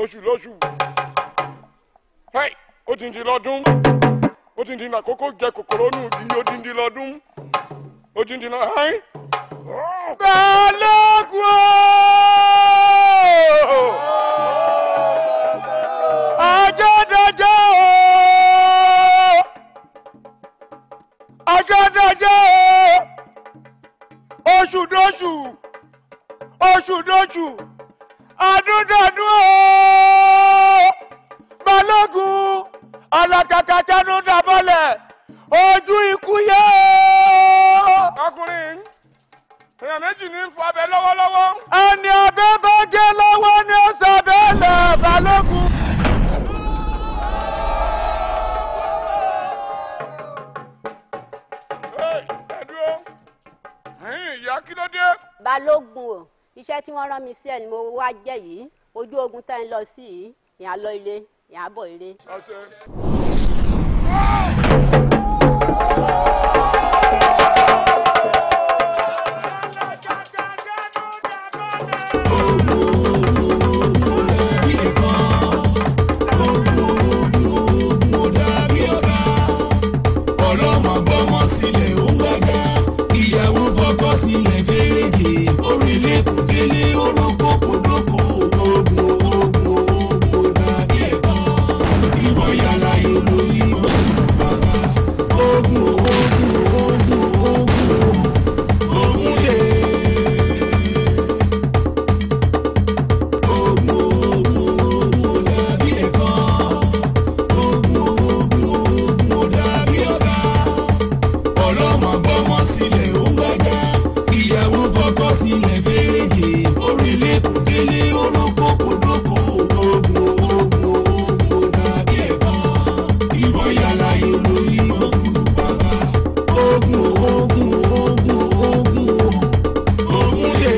oṣù lóṣù ó ti ń di lọ́dún ó ti ń di àkókò jẹ kòkòrò nù bí ó ti ń di lọ́dún ó ti ń di lọ. Balógun ọjọ́ dọjọ́ ọjọ́ dọjọ́ oṣù dóṣù oṣù dóṣù ọdún dọdún Balógun ọlọ́kàkà kánú dàbọ̀lẹ̀ ojú ikú yẹ. ọkùnrin èèyàn méjì ní fún abẹ lọ́wọ́lọ́wọ́. ẹni abẹ bá gé lọ́wọ́ ni ó sàbẹ̀ lẹ̀ Balógun. ẹ̀dúró ẹ̀yìn ìyá kí ló dé. Balógun o iṣẹ́ tí wọ́n rán mi sí ẹ̀ ni mo wá jẹ́ yìí ojú ogun tá ń lọ sí yìí ìyá lọ ilé ìyá bọ̀ ilé. sílẹ̀ ó ń gbága ìyàwó fọkọ sílẹ̀ fẹ́rẹ̀gẹ̀ orílẹ̀ kò délé orókó kò dóko ogun ogun ogun dàbí ẹ̀kọ́ ìbọn yàrá ìlú ìbọn bàbá ogun ogun ogun ogun ogun lè. sílẹ̀ ó ń gbága ìyàwó fọkọ sílẹ̀ fẹ́rẹ̀gẹ̀ orílẹ̀ kò délé orókó kò dóko ogun ogun ogun dàbí ẹ̀kọ́ ìbọn yàrá ìlú ìbọn kúrú bàbá ogun ogun ogun ogun ogun lè.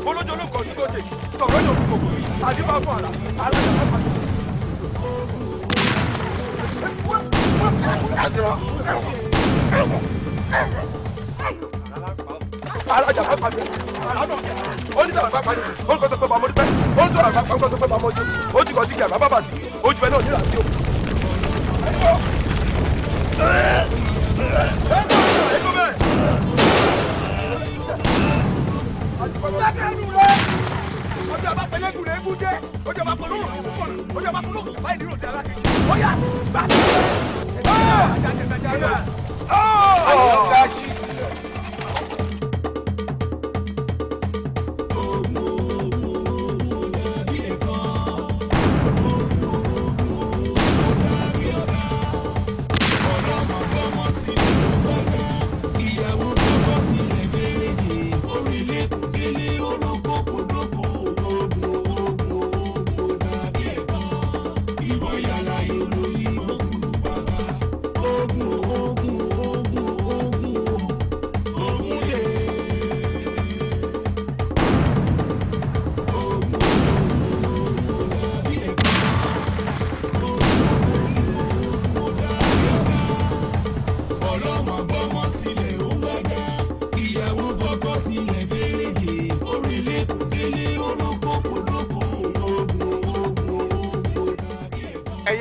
olójú olóńkọ tí kò tè tọ̀rọ̀ yóò fi kòkò àdìbà fún àlà alájà má pàṣẹ. alájà má pàṣẹ oníṣàlá má pàṣẹ olùkọ́ sọ pé màmú dípẹ́ olùsọ̀rọ̀ má pàṣẹ sọ pé màmú ojú ojú kan ti kí àbá bàbà sí ojú ẹ náà nílà sí o. ọjọ́ bá pẹ̀lẹ́ kùnà eégún jẹ́ ọjọ́ bá pẹ̀lú òrùn kùnà ọjọ́ bá pẹ̀lú òrùn báyìí nínú ìdí alákejì ó yá gbà tí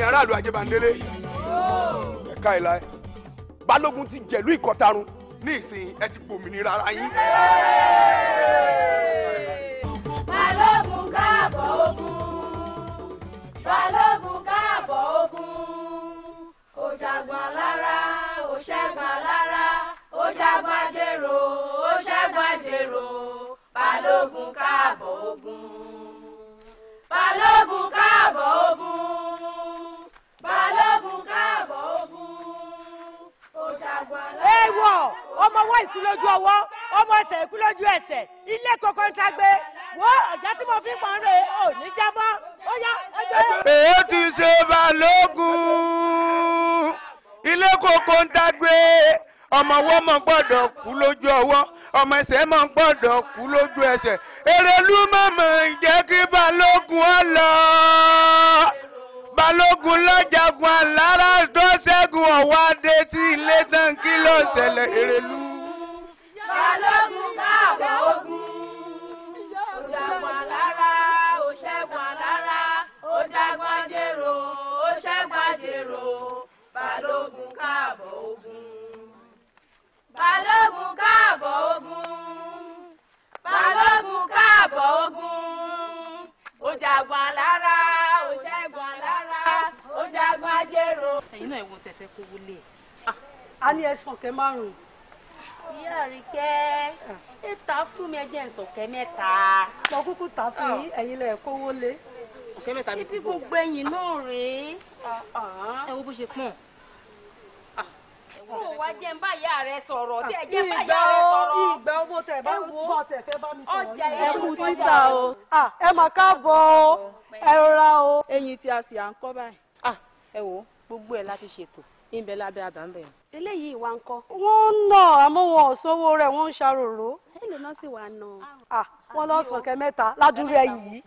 aráàlú Ajébándélé ẹ̀ka ìlà ẹ̀ Balógun ti jẹ̀lú Ìkọ̀tarun ní ìsìn ẹ ti gbòmìnira ara yín. Balógun káàbọ̀ ogun Balógun káàbọ̀ ogun ó jagun alára ó ṣẹ́gun alára ó jagun ajérò ó ṣẹ́gun ajérò Balógun káàbọ̀ ogun Balógun káàbọ̀ ogun. Balógun káàbọ̀ ogun ó jagun alára. Èèwọ̀ ọmọ ọwọ́ ìkú lójú ọwọ́ ọmọ ẹsẹ̀ ìkú lójú ẹsẹ̀ ilé kọ̀ọ̀kan ń tagbe wo ọ̀gá tí mo fi pọ̀ ń rè é ò ní jábọ́ ó yá ẹgbẹ́. èyí ti ṣe Balógun ilé kọ̀ọ̀kan ń tagbe ọmọ ọwọ́ mọ̀ gbọ́dọ̀ kú lójú ọwọ́ ọmọ ẹsẹ̀ mọ̀ gbọ́dọ̀ kú lójú ẹsẹ̀ Erelu mọ̀mọ́ jẹ́ kí Balógun ó lọ. Balógun lọ́jàgun alára tó ṣẹ́gun ọ̀wá dé tí ilé tán kí ló ṣẹlẹ̀ Erelu. Balógun káàbọ̀ ogun ó jagun alára ó ṣẹ́gun alára ó jagun ajérò ó ṣẹ́gun ajérò Balógun káàbọ̀ ogun Balógun káàbọ̀ ogun Balógun káàbọ̀ ogun ó jagun alára ó ṣẹ́gun alára ó jagun ajérò. ẹ̀yin náà ẹ̀wọ̀n tẹ̀fẹ́ kó wọlé. a ní ẹ̀sán kẹ márùn-ún. ìyá Àríkẹ́ ẹ ta fún mi ẹjẹ́ ìsọ̀kẹ́ mẹ́ta. mo kúkú ta fún yín ẹ̀yin lẹ̀ kó wọlé. ọ̀kẹ́ mẹ́ta mi ti gbogbo ẹ̀yìn náà rèé. ẹ wo bó ṣe pọ̀n. kó wá jẹ́ ń bá ìyá rẹ sọ̀rọ̀ tí ẹ jẹ́ ń bá ìyá rẹ sọ̀rọ̀. ìgbà owó tẹ̀ bá bọ́ tẹ̀ fẹ́ bá mi sọ̀rọ̀. ọjà ẹ kú títà o. ẹ mà káàbọ̀ o ẹ rọra o. eyín tí a sì à ń kọ́ báyìí. ẹ wo gbogbo ẹ láti ṣètò ìbẹ̀ lábẹ́ àbámbẹ̀. eléyìí wá ń kọ́. wọ́n ń nà àmọ́ wọn ò sówó rẹ̀ wọ́n ń ṣàròrò. èlò náà sì wà nà. wọ́n lọ sọ̀kẹ́ mẹ́ta ládùúrẹ́ yìí.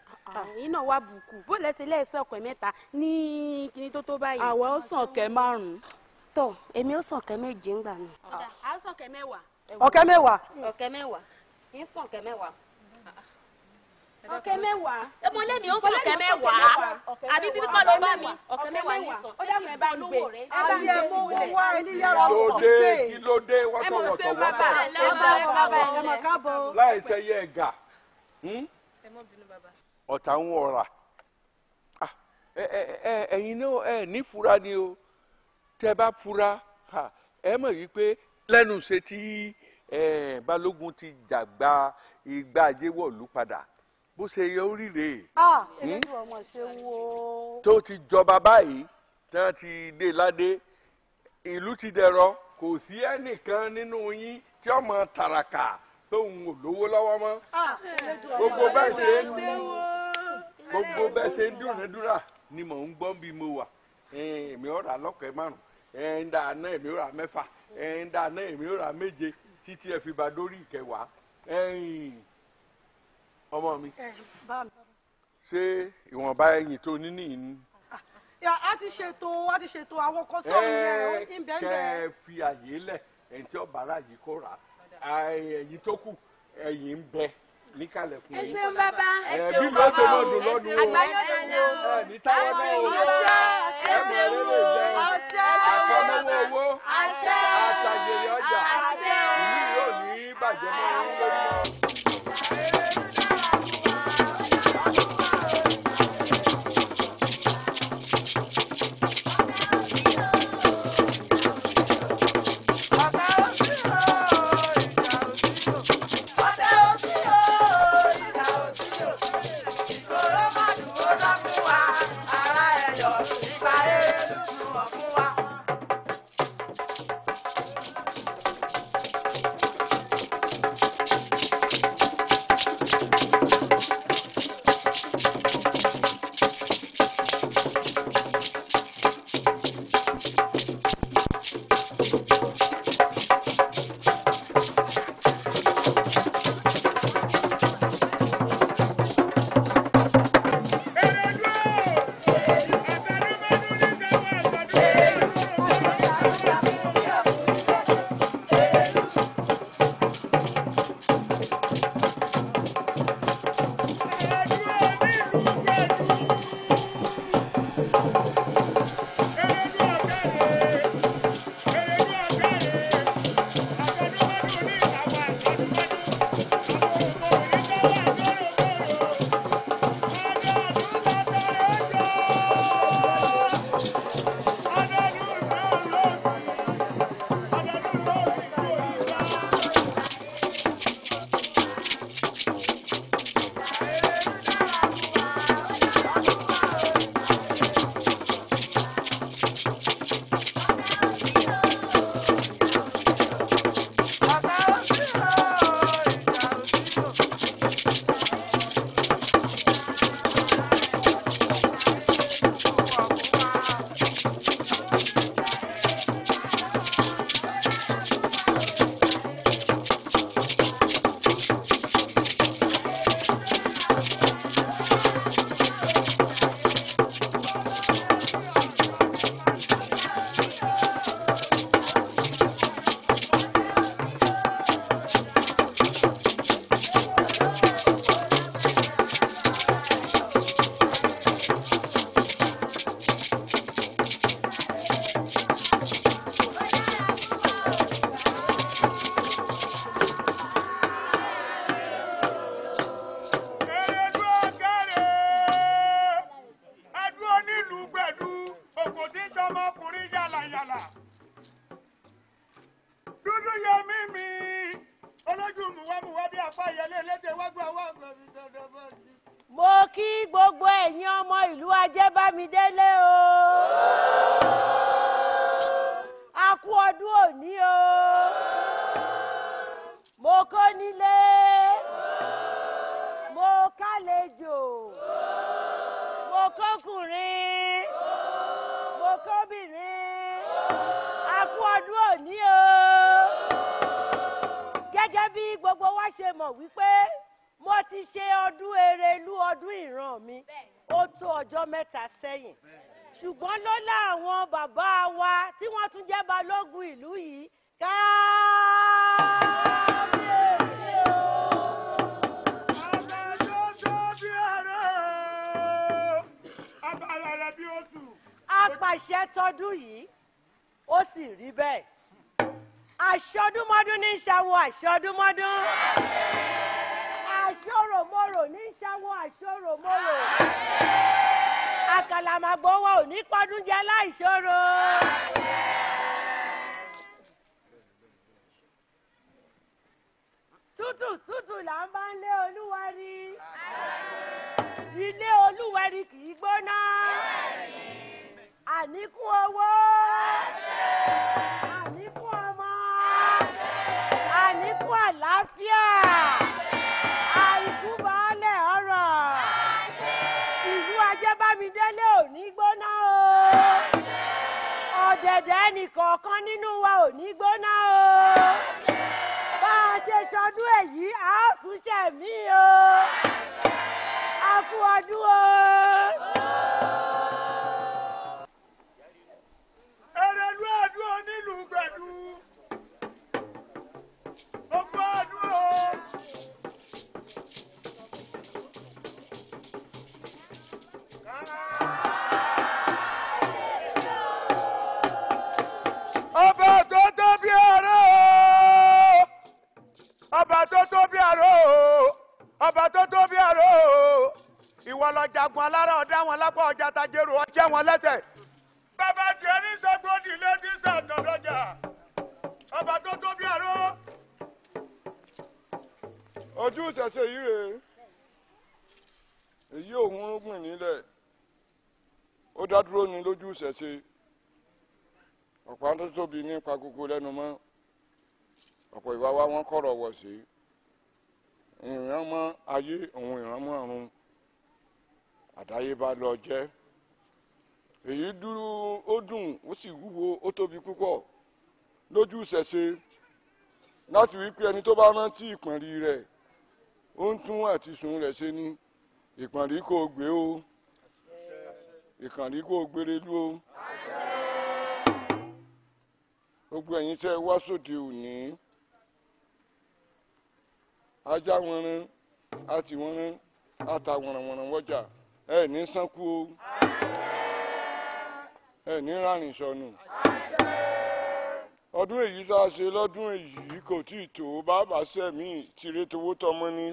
iná wa bùkù bó lẹ́sẹ̀ lẹ́sẹ̀ ọ̀kẹ́ mẹ́ta ní kíní tó tó báyìí. àwa ó sọ̀kẹ́ márùn-ún. tó èmi ó sọ̀kẹ́ méje ńgbà mi. ọ̀dà á sọ̀kẹ́ mẹ́wàá. ọ̀kẹ́ mẹ́wàá. ọ̀kẹ́ mẹ́wàá ń sọ̀kẹ́ mẹ́wàá. ọ̀kẹ́ mẹ́wàá. ọmọ lẹ́mi ó sọ̀kẹ́ mẹ́wàá. àbí bíbí kọ́ ló bá mi. ọ̀kẹ́ mẹ́wàá ní sọ. ó dàgbà ẹ bá ń gbé. kí ló dé wọ́tọ̀wọ̀tọ̀ láì ṣẹyẹ ẹ̀gà ọ̀tá ń wọ̀ra ẹ̀yin náà ẹ̀ ní fura ni o tẹ́ bá fura ẹ mọ̀ wípé lẹ́nu ṣe tí Balógun ti jàgbá ìgbà ajé wọ̀lú padà bó ṣe yẹ oríire tó ti jọba báyìí tí wọ́n ti dé ládé ìlú ti dẹ̀rọ̀ kò sí ẹnìkan nínú yín tí ọmọ tàràkà tóun ò lówó lọ́wọ́ mọ́ gbogbo bẹ́ẹ̀ ṣe ń dúnadúrà ni mò ń gbọ́n bí mo wà èmi ò rà lọ́kẹ́ márùn ń dà náà èmi ò rà mẹ́fà ń dà náà èmi ò rà méje títí ẹ fi bá dórí ìkẹwàá ọmọ mi ṣé ìwọ̀nba ẹ̀yìn tó ní nìyí ni. a ti ṣètò àwọn kan sọ̀rọ̀ yẹn ìbẹ̀ǹbẹ̀. kẹ́ ẹ fi àyè lẹ̀ ẹ̀yìn tí ọ̀bàrà yìí kó rà ẹ̀yìn tó kù ẹ̀yìn ń bẹ níkàlẹ̀ fún yín. ẹ ṣeun bàbá ẹ ṣeun bí ló ṣe mọ̀ dùn lọ́dún o àgbáyé ẹ ní táwọn náà o ẹ mọ̀ ẹ lè jẹ àpamọ́wọ́ owó àtàgèrè ọjà ìlú yóò ní bàjẹ́ mọ́ ẹ lórí. mo kí gbogbo ẹ̀yin ọmọ ìlú Ajẹ́bámidélé o a kú ọdún òní o mo kó nílé mo kálejò mo kókùnrin mo kóbìnrin a kú ọdún òní o gẹ́gẹ́ bí gbogbo wa ṣe mọ̀ wípé mo ti ṣe ọdún Erelu ọdún ìran mi ó tó ọjọ́ mẹ́ta sẹ́yìn ṣùgbọ́n lọ́lá àwọn bàbá wa tí wọ́n tún jẹ́ balógun ìlú yìí kábíyèsí o. apàṣẹ tọdún yìí ó sì rí bẹ́ẹ̀ aṣọdúnmọ́dún ní ṣàwọ̀ aṣọdúnmọ́dún aṣọ́ròmọ́rò ní ṣàwọ̀ aṣọ́ròmọ́rò àkàlàmàgbò wa ò ní pọ́dún jẹ láìṣòro. tútù tútù là ń bá ń lé olúwarí ilé olúwarí kì í gbóná àníkún owó àníkún ọmọ àníkún àlàáfíà àìkú baálẹ̀ ọ̀rọ̀ ìlú Ajẹ́bámidélé ò ní gbóná o ọ̀dẹ̀dẹ̀ ẹnìkọ̀ọ̀kan nínú wa ò ní gbóná o bá a ṣe ṣọdún èyí a ó tún ṣẹ̀mí o. wọn lápá ọjà tajero ọjẹ́ wọn lẹ́sẹ̀. bàbá tiẹ̀ ní sọ́gbọ́dì létí sàtọ̀dọ̀jà ọba tó tó bí àró. ojú ìṣẹ̀ṣe yìí rèé èyí òun rúgbìn nílẹ̀ ó dá dúró ní lójú ìṣẹ̀ṣe ọ̀pá tó tóbi nípa gbogbo lẹ́nu mọ́ ọ̀pọ̀ ìwà wa wọ́n kọ̀rọ̀ wọ̀ sí ìran mọ́ ayé òun ìran mọ́ ọ̀run àdáyébá lọ jẹ́ èyí dúró ó dùn ó sì wúwo ó tóbi púpọ̀ lójú ìṣẹ̀ṣe láti wí pé ẹni tó bá rántí ìpọ̀nrí rẹ̀ ó ń tún àti sùn rẹ̀ ṣe ní ìpọ̀nrí kò gbé o ìkànnì kò gbére lú o gbogbo ẹ̀yin tẹ́ wá sóde òní ajá wọnrin àti wọnrin àtà wọ̀nrànwọ̀nràn wọ́jà ẹ ní sánkú o ẹ ní rárìn sọnù ọdún èyí tá a ṣe lọ́dún èyí kò tí ì tó bàbá sẹ́mi tìrẹ towó tọmọ ní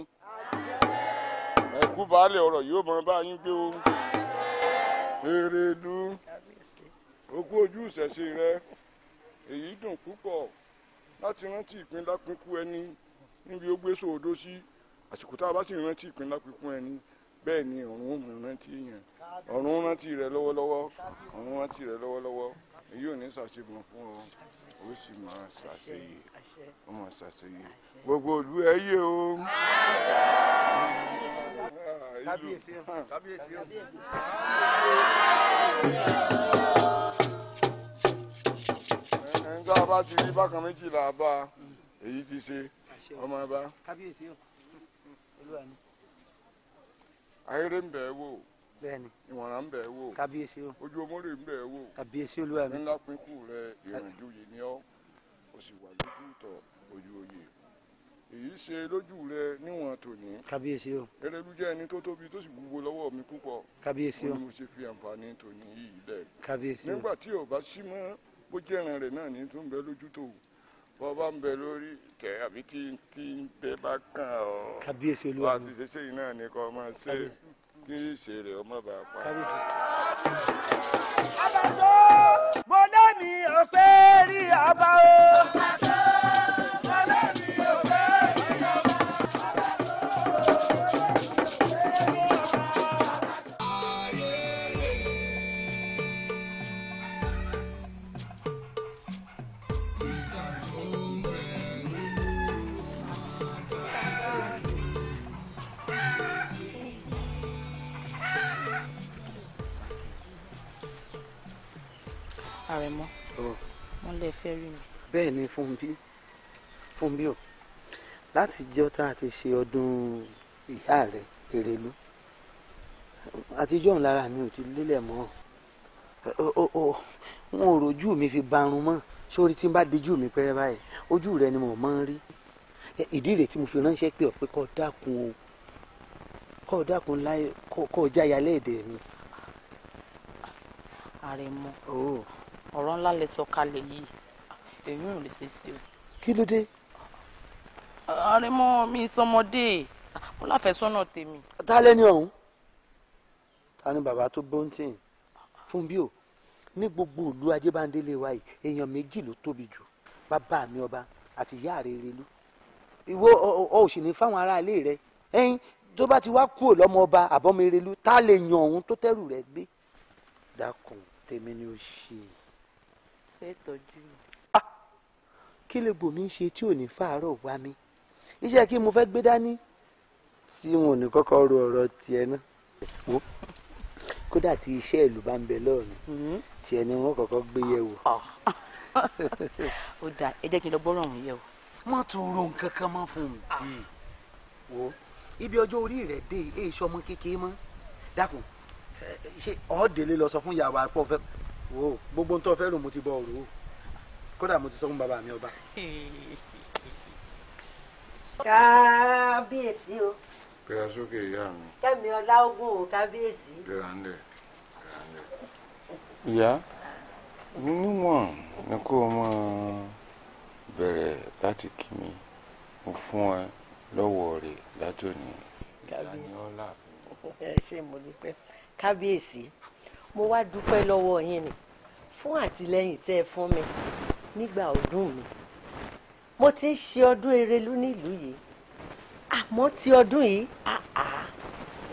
ẹ̀kú baálé ọ̀rọ̀ yóò mọ bá yín gbé o Erelu okú ojú ìṣẹ̀ṣe rẹ èyí dùn púpọ̀ láti rántí ìpín lápínkú ẹni níbi ó gbé sòódó sí àsìkò tá a bá sì rántí ìpín lápínkú ẹni bẹ́ẹ̀ ni ọ̀run ó mú rántí yẹn ọ̀run rántí rẹ lọ́wọ́lọ́wọ́ ọ̀run rántí rẹ lọ́wọ́lọ́wọ́ èyí ò ní ṣàṣebọ̀n fún ọ ó sì máa ṣàṣeyè ó máa ṣàṣeyè gbogbo ìlú ẹ yé o. kábíyèsí kábíyèsí ẹni tá a bá ti rí bákan méjìlá bá èyí ti ṣe ọmọ bá. kábíyèsí olúwa mi. ayére ń bẹ̀ ẹ́ wò. bẹ́ẹ̀ni. ìwọ̀nra ń bẹ̀ ẹ́ wò. kábíyèsí o. ojú omórè ń bẹ̀ ẹ́ wò. kábíyèsí olúwa mi. ńlá pínkù rẹ ìrìnàjòyè ni ọ́ o sì wà lójú ìtọ̀ ojú oyè èyí ṣe lójú rẹ níwọ̀n tòní. kábíyèsí o. Erelu jẹ́ ẹni tó tóbi tó sì wúwo lọ́wọ́ mi púpọ̀. kábíyèsí o. mo ní mo ṣe fi àǹfààní tòní yìí lẹ̀. kábíyèsí o. nígbà tí ò bá sí mọ́ bó jẹ́ ẹran rẹ̀ náà ní tó ń bẹ lójú tó bọ́ bá ń bẹ lórí tẹ àbí tí ń bẹ bá kàn ọ́. kábíyèsí olúwa mi. wá sì ṣe yìí náà ní kò máa ṣe kí ìṣe rẹ̀ ọmọ bá pa. àbàtò mo lẹ́mi ò pé rí àbá o. àbàtò mo lẹ́mi ò pé rí àbá. Àrẹ̀mọ wọn lè fẹ́ rí mi. bẹ́ẹ̀ ni Fúnbí o láti jọ́ tá a ti ṣe ọdún ìyá rẹ̀ Erelu àtijọ́ òun lára mi ò ti lélẹ̀ mọ́ wọn ò rojú mi fi barun mọ́ sórí tí n bá dijú mi pẹ́rẹ́ báyìí ojú rẹ ni mo máa ń rí ìdí rẹ̀ tí mo fi ránṣẹ́ pé ọ̀pẹ́ kọ́ dákun láyé kọ́ jáya lẹ́ẹ̀dẹ̀ mi. Àrẹ̀mọ ọ̀rọ̀ ńlá lẹ sọ kalẹ̀ yìí èyí ò lè ṣe sí o. kí ló dé. Àrẹ̀mọ mi sọmọdé mo láfẹ̀sọ́nà tèmi. ta lẹ́ni ọ̀hún ta ni bàbá tó bóńtìn Fúnbí o ní gbogbo ìlú Ajébándélé wa yìí èèyàn méjì ló tóbi jù bàbá mi ọba àti ìyá rẹ̀ Erelu ìwọ ò sì ní fáwọn aráalé rẹ ẹyin tó bá ti wá kúrò lọ́mọ ọba àbọ̀mọ Erelu ta lè yan òun tó tẹ́rù rẹ̀ gbé dákun tèmi ni ó ṣe. ṣé tọ́jú mi. kí lè bò mí ṣe tí ò ní fàárọ̀ wá mi iṣẹ́ kí mo fẹ́ gbé dání tí wọn ò ní kọ́kọ́ ro ọ̀rọ̀ tiẹ̀ náà wò kódà tí iṣẹ́ ìlú bá ń bẹ lọ́ọ̀ni tiẹ̀ ni wọ́n kọ́kọ́ gbé yẹ̀ wò. ó dáa ẹ jẹ́ kí n lọ gbọ́rọ̀ ọ̀hún yẹ̀ wò. má tún ro nǹkan kan mọ́ fún mi wò ibi ọjọ́ orí rẹ̀ dé èyí sọmọ kékeré mọ́ dákun ṣe ọ̀ọ́dẹ̀lẹ̀ lọ sọ fún ìyàwó àpọ̀ fẹ́ wò gbogbo ń tọ́ fẹ́ rò mo ti bọ̀ ọ̀rọ̀ o kódà mo ti sọ fún bàbá mi ọba. kábíyèsí o. gbéra sókè ìyá mi. kẹ́mi ọlá ogun o kábíyèsí. gbéra ń lẹ̀. ìyá níwọ̀n ni kó o máa bẹ̀rẹ̀ láti kí mi mo fún ẹ lọ́wọ́ rẹ̀ látòní ìyá ni ọlá. ẹ ṣé mo dúpẹ́ kábíyèsí mo wá dúpẹ́ lọ́wọ́ yín ni fún àtìlẹ́yìn tẹ́ ẹ fún mi nígbà ọdún mi. Mo ti ń ṣe ọdún Erelu nílùú yìí àmọ́ ti ọdún yìí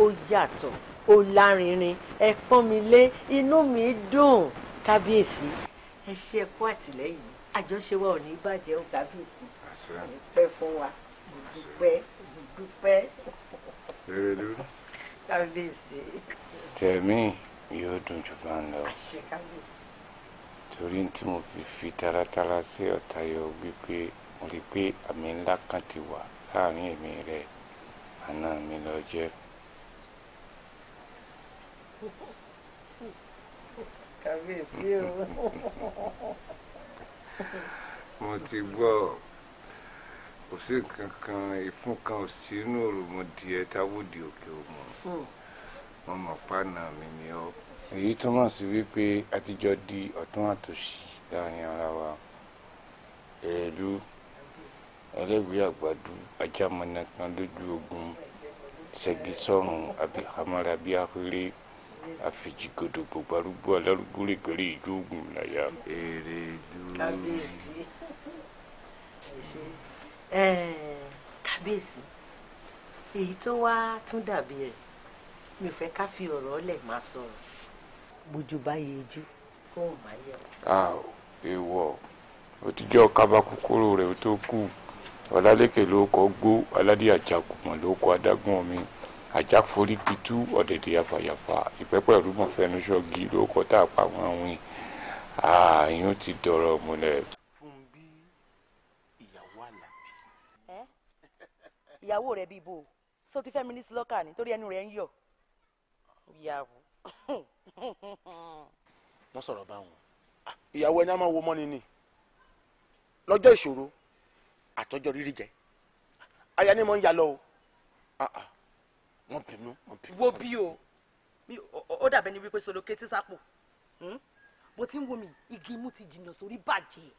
ó yàtọ̀ ó lárinrin ẹ pọ́n mi lé inú mi dùn kábíyèsí ẹ ṣe ẹ kú àtìlẹ́yìn àjọṣe wa ò ní bàjẹ́ ó kábíyèsí ẹ pẹ́ fún wa dúpẹ́. Erelu kábíyèsí. tẹ̀mí yóò dùn jù bá ń lọ torí tí mo fi taratara sí ọ̀tá yọ wípé mo rí i pé àmì ńlá kan ti wà láàrin èmi rẹ̀ àná mi lọ jẹ́. kábíyèsí o. mo ti gbọ́ kò sí nǹkan kan ìfún kan ò sí inú òròmọdìẹ táwòdì òkè òmù wọn mọ̀ pàánà mi ni ọ́. èyí túmọ̀ sí wípé àtijọ́ di ọ̀tún àtòsí láàrin ara wa. Erelu ẹlẹ́gbẹ̀ẹ́ àgbàdo ajámọ́nà kan lójú ogun ṣẹ́gi sọ́run abihamara bíi ahéré àfijìgòdò gbogbo arúgbó alárúgbó rẹ̀gbẹ̀rẹ̀ ìjọ ogun láyà. Erelu. kábíyèsí kábíyèsí èyí tó wá tún dàbí rẹ̀ mi ò fẹ́ ká fi ọ̀rọ̀ ọ̀lẹ̀ máa sọ̀rọ̀ bójú bá yejú kó o máa yẹ ọ. èèwọ̀ òtijọ́ kábà kúkúrò rẹ̀ tó kù ọ̀làlékè ló kọ́ gbó aládé àjàkùmọ̀ ló kọ́ adágún omi àjàforí pitú ọ̀dẹ̀dẹ̀ àfàyàfà ìpẹ́pẹ́ rúmọ̀ fẹnu ṣọ́gi ló kọ́ tá a pa wọn àwìn ààyùn ti dọ̀rọ̀ múlẹ̀. Fúnbí ìyàwó Àlàbí. ìyàwó rẹ̀ bíi bò so ti fẹ́ mi ní sílọ́kà nítorí ẹnu rẹ̀ ń yọ̀ ìyàwó. wọ́n sọ̀rọ̀ báwọn ìyàwó ẹni á máa wo mọ́ni ni lọ́jọ́ ìṣòro àtọ́jọ́ rírí jẹ aya ni mo ń ya lọ o wọ́n bínú. wo bí o ó dàbẹ́ ni wípé soloké tí sápò bó ti ń wo mi igi imú ti jìnnà sórí bàjẹ́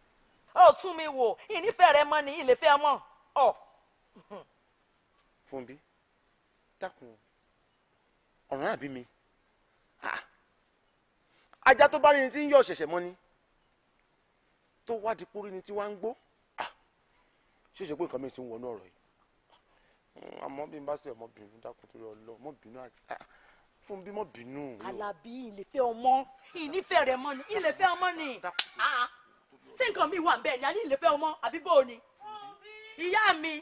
ó tún mi wò ìnífẹ̀ẹ́ rẹ mọ́ ni ilé fẹ́ mọ́ ọ. Fúnbí dákun ọ̀ràn àbí mi ajá tó bá rí ni tí ń yọ ṣẹ̀ṣẹ̀ mọ́ ni tó wádìí pórí ni tí wàá ń gbó ṣèṣe pé nǹkan mi ti ń wọnú ọ̀rọ̀ yìí àmọ́ bí n bá ṣe ọmọbìnrin dákun torí ọlọ́ ọmọbìnrin àti Fúnbí mọ́ bínú. Àlàbí ìlẹ̀fẹ́ ọmọ ìnífẹ̀ẹ́ rẹ mọ́ ni ìlẹ̀fẹ́ ọmọ ni tí nǹkan mi wà ń bẹ́ẹ̀ ni a ní ìlẹ̀fẹ́ ọmọ àbí bó o ni ìyá mi.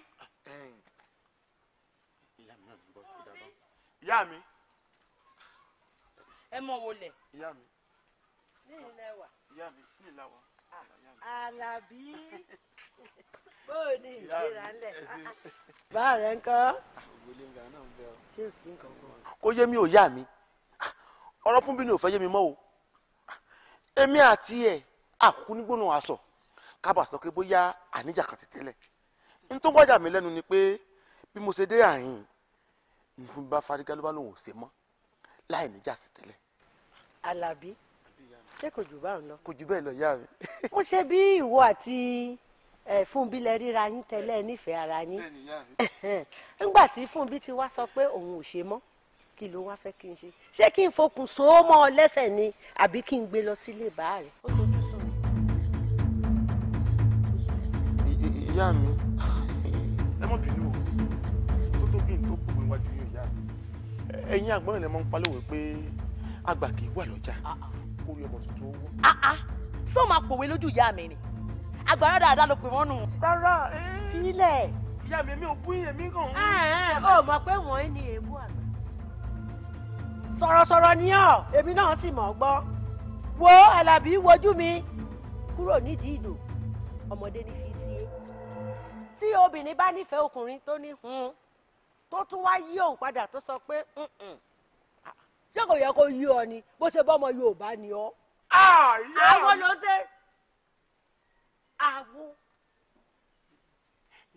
ìyá mi. ẹ mọ wo lẹ. ìyá mi. ní ilẹ̀ wà. ìyá mi ní ìlà wa. Àlàbí bó o ní ìgbéra ńlẹ̀ bá rẹ̀ ń kọ́ ṣé ò sí nǹkan kan. kó yé mi ò yá mi ọ̀rọ̀ Fúnbí ni ò fẹ́ yé mi mọ́ o èmi àti ẹ̀ àkúkú nígbóná aṣọ kábà sọ pé bóyá àníjà kan ti tẹ́lẹ̀ n tó wájà mí lẹ́nu ni pé bí mo ṣe dé àyìn ní Fúnbí bá fárígá ló bá lòun ò ṣe mọ́ láì níjà sí tẹ́lẹ̀. Àlàbí ṣé kò jù báwọn lọ. kò jù bẹ́ẹ̀ lọ yá mi. mo ṣe bí ìwọ àti Fúnbí lẹ ríra yín tẹ́lẹ̀ nífẹ̀ẹ́ ara yín nígbà tí Fúnbí ti wá sọ pé òun ò ṣe mọ́ kí ló wá fẹ́ kí n ṣe ṣé kí n fokùn so ó mọ́ ọ lẹ́sẹ̀ ni àbí kí n gbé lọ sílé bàá rẹ̀. ó tó tún sùn. ìyá mi ẹ mọ̀ bínú o tó tó bí n tó kù níwájú yín ìyá mi ẹ̀yin àgbọ̀n ilẹ̀ máa ń palẹ̀wé pé àgbà kì í wà lọ́jà kó rí ọmọ tuntun owó. sọ ma pòwe lójú ìyá mi ni agbára dáadáa ló pè wọ́n nù. rárá fílẹ̀. ìyá mi ò bú èmi kàn ń. ó mọ̀ pé wọ́n ní èébú àgbà. sọ̀rọ̀sọ̀rọ̀ ni ọ́ èmi náà sì mọ̀ gbọ́. wo Àlàbí wojú mi kúrò nídìí ìlò ọmọdé ní fi sí é. tí obìnrin bá nífẹ̀ẹ́ ọkùnrin tó ní tó tún wá yí òun padà tó sọ pé ṣé kò yẹ kó yí ọ ni bó ṣe bọ́mọ Yorùbá ni ọ. àwọn ló ṣe àwo.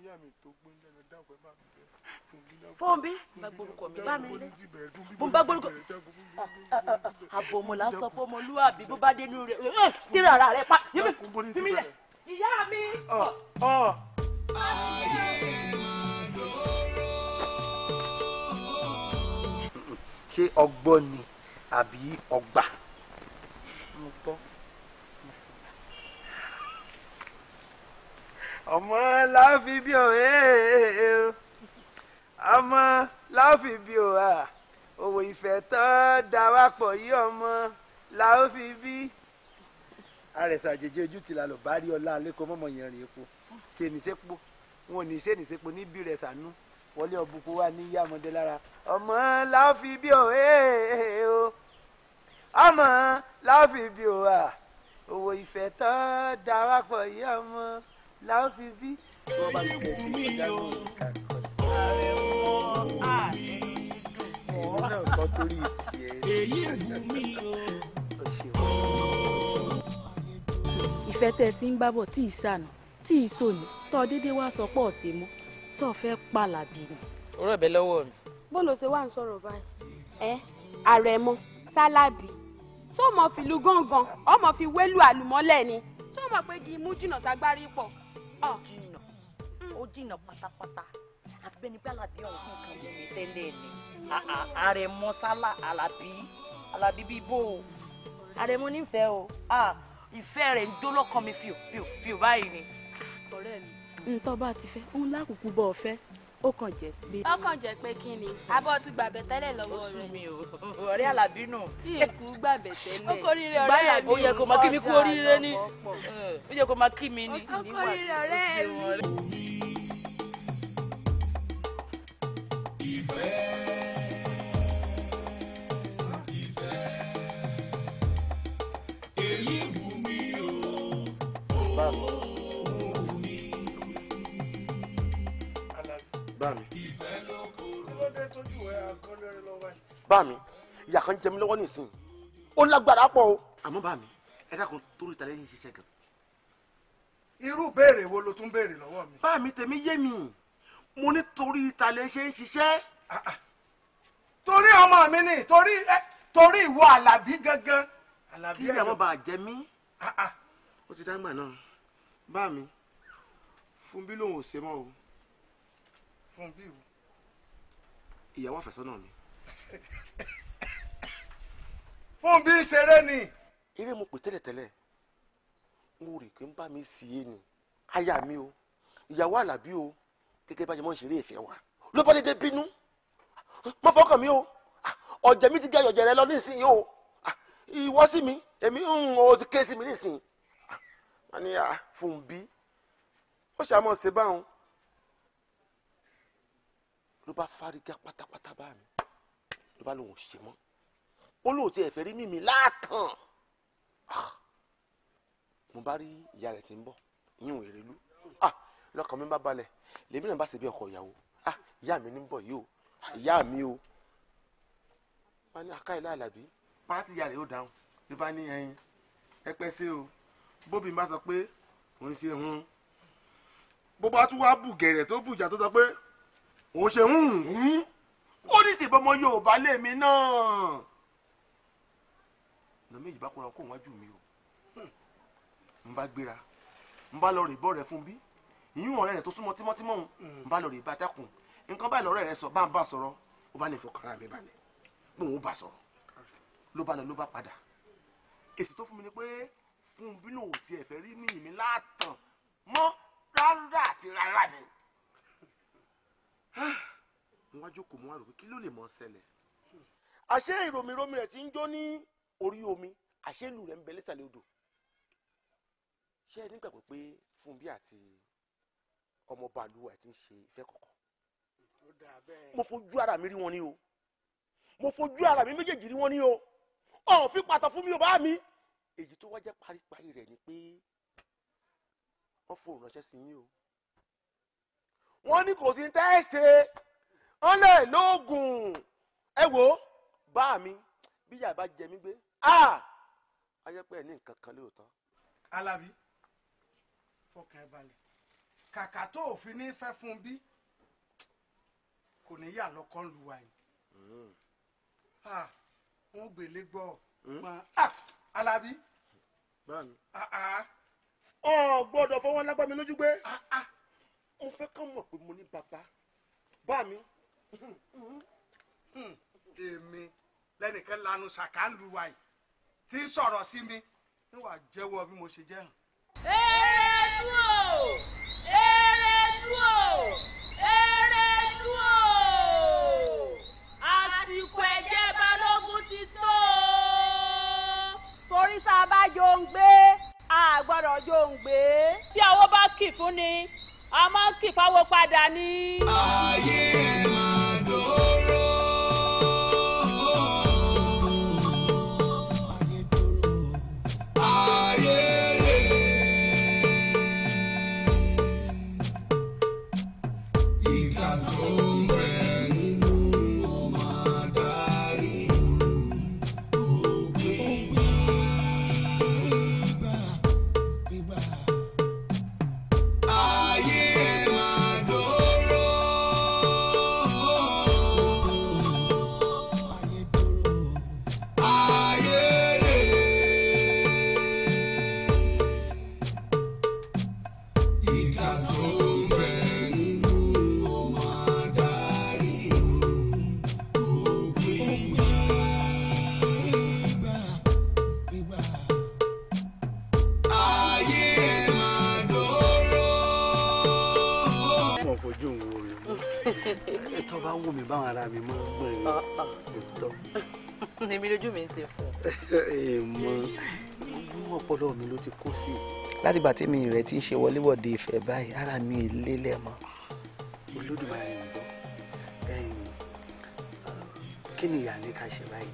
ìyá mi tó gbé lẹ́nu dáhùn ẹ bá mi bẹ Fúnbí bá gbórúkọ mi bá mi létí bó bá gbórúkọ àbò mo là ń sọ fún ọmọlúwàbí bó bá dénú rẹ kíra ara rẹ pa yími lẹ ìyá mi. ṣé ọgbọ́n ni àbí ọgbà. mo gbọ́ mo sì gbà. ọmọ láfi bí o ọmọ láfi bí o òwò ìfẹ́ tó dà wá pọ̀ yí ọmọ láfi bí. àrẹ̀sà àjèjì ojú ti la lọ bá rí ọlá alẹ́kọ̀ọ́ mọ́mọ́ yẹn rìn epo ṣèníṣẹ́pọ̀ wọn ò ní ṣèníṣẹ́pọ̀ níbí rẹ̀ sànú wọlé ọ̀bùkún wa ní yàmọ̀dé lára ọmọ láfi bí o ọmọ láfi bí o òwò ìfẹ́ tó dà wá pọ̀ yí ọmọ láfi bí. wọ́n bá mi kẹ́ sí ìkọjá lórí ìkàkọ́ èmi náà kọ́ torí ìfẹ́ tẹ́ ẹ ti ń gbábọ̀ tí ì sànà tí ì sòní tọ́ déédéé wá sọ pọ̀ sí mọ́ tó fẹ́ pàlàbí ni. oró ẹ̀bẹ̀ lọ́wọ́ mi. bó ló ṣe wá ń sọ̀rọ̀ báyìí àrẹ̀mọ sálábì tó mọ̀ fi lu gángan ọmọ fi wélú àlùmọ́lẹ̀ ni tó mọ̀ pé kí imú jìnnà ságbárí pọ̀. ó jìnnà pátápátá àti bẹ́ẹ̀ ni bí alábí ọ̀hún fún nǹkan mú mi tẹ́lẹ̀ ni àrẹ̀mọ sálà alábí bíbó àrẹ̀mọ nífẹ̀ẹ́ o ìfẹ́ rẹ̀ ń dó lọ́kàn mi fíò báyìí ni. ọ̀rẹ́ mi ntọ́ bá ti fẹ́ òun lákòókò bọ́ ọ fẹ́ ó kàn jẹ́ pé. ó kàn jẹ́ pé kí ni abọ́ ti gbàbẹ̀ tẹ́lẹ̀ lọ́wọ́ rẹ̀. ó sún mi o ọ̀rẹ́ alábí nù. ìkú gbàbẹ̀ tẹ́lẹ̀. ó kórìíra ọ̀rẹ́ mi. ó yẹ kó máa kí mi kú oríire ní. ó yẹ kó máa kí mi ní. ó kórìíra ọ̀rẹ́ mi. bá mi ìyá kan jẹ mí lọ́wọ́ nísìnyí ó lágbára pọ̀ o àmọ́ bá mi ẹ dákun torí ìtàlẹ́ yín ṣiṣẹ́ gan. irú béèrè wo ló tún béèrè lọ́wọ́ mi. bá mi tèmi yé mi mo ní torí ìtàlẹ́ ṣe ń ṣiṣẹ́. torí ọmọ mi ni torí ìwọ Àlàbí gangan. kí ìyàwó bá jẹ mí ó ti dáńgbà náà bá mi fún bí lòun ò ṣe mọ́ o. fún bí o. ìyàwó àfẹ́sọ́nà mi. fún bí ṣeré ni. eré mo pè tẹ́lẹ̀tẹ́lẹ̀ mo rè pé ń bá mi sí i ni aya mi o ìyàwó Àlàbí o gẹ́gẹ́ bá jẹ mọ́ ìṣeré ìfẹ́ wa ló bá dédé bínú mo fọkàn mi o ọ̀jẹ̀ mi ti gé ọ̀jẹ̀ rẹ lọ nísìnyí o ìwọ sí mi èmi ò ti ké sí mi nísìnyí wọ́n ní fún bí ó ṣàmọ̀ ṣe báwọn ló bá fárígá pátápátá bá mi ló bá lóun ò ṣe mọ́ ó lóun ti ẹ̀fẹ́ rí mímí láàkàn mo bá rí ìyá rẹ̀ tí ń bọ̀ ìyún Èrèlú lọ́kàn mi bá balẹ̀ lèmi náà bá ṣe bí ọkọ ìyàwó ìyá mi ní bọ̀ yìí o ìyá mi o wọ́n ní akáìlá Àlàbí pàtí ìyá rẹ̀ ó dáhùn ló bá ní ẹyin ẹ pẹ́ sí o bóbi bá sọ pé òun ṣe bó bá tún wá bù gẹ̀rẹ̀ tó bùjà tó sọ pé òun ṣe ó ní sì bọ́mọ Yorùbá lèmi náà ọ̀nà méjì bá kóra kó wájú mi o n bá gbéra n bá lọ rè bọ́ rẹ̀ fún bí ìyún ọ̀rẹ́ rẹ̀ tó súnmọ́ tímọ́tímọ́ òun n bá lọ rè bá dákun nǹkan báyìí lọ́rẹ́ rẹ̀ sọ bá ń bá sọ̀rọ̀ ó bá ní ìfọkànrà mi balẹ̀ bóun ó bá sọ̀rọ̀ ló bá lọ ló bá padà èsì tó fún mi ni pé fún bínú ò tiẹ̀ fẹ́ rí ní ìmí látàn mọ́ rárá àti rárá ni mo wá jókòó mo wá rò pé kí ló lè mọ ṣẹlẹ̀ àṣé ìròmìròmì rẹ̀ ti ń jó ní orí omi àṣé ìlú rẹ̀ ń bẹ lẹ́sàlẹ̀ odò ṣé ẹ nígbàgbọ́ pé Fúnbí àti ọmọ bàálù àti ń ṣe ìfẹ́ kọ̀ọ̀kan mo fojú ara mi rí wọn ní o mo fojú ara mi méjèèjì rí wọn ní o ọ̀hún fi pàtó fún mi ò bá mi èyí tó wá jẹ́ paríparí rẹ̀ ni pé wọ́n fòun ránṣẹ́ sí yín o wọ́n ní kò sí ní tẹ́ ẹ ṣe wọ́n lè lóògùn ẹ wò ó bá mi bí yàrá bá jẹ mí gbé ayẹ́pẹ́ ní nǹkan kan lóòótọ́. Alábí fọkàn ẹ balẹ̀ kàkà tó òfin ní fẹ́ fún bí kò ní yà lọ́kọ́ lu wa yìí wọ́n gbélé gbọ́ Alábí gbọ́dọ̀ fọwọ́ lágbá mi lójú gbé mo fẹ́ kàn mọ̀ pé mo ní bàbá bá mi èmi lẹ́nìkan lanu ṣàkàlù wa yìí tí ń sọ̀rọ̀ sí mi níwà jẹ́wọ́ bí mo ṣe jẹ́ hàn. Erelu o! Erelu o! Erelu o! Àsìkò ẹ̀jẹ̀ Balógun ti tó. Torí tá a bá jò ń gbé a gbọ́dọ̀ jò ń gbé. Tí àwo bá kì fún ni a máa ń kì fáwo padà ni. Ayé máa dòrò. Ayé rè. Ìkà tó ń bẹ nínú ọmọ adarí. tó bá wù mí báwọn ará mi máa ń gbọ́n yín tó. èmi lójú mi ń ṣe fún ọ. ọpọlọ mi ló ti kó sí i. láti ìgbà tèmi rẹ ti ń ṣe wọléwọ̀de ìfẹ́ báyìí ara mi ì lélẹ̀ mọ́. Olódùmarè ń gbọ́ kí ni ìyá ní ká ṣe báyìí.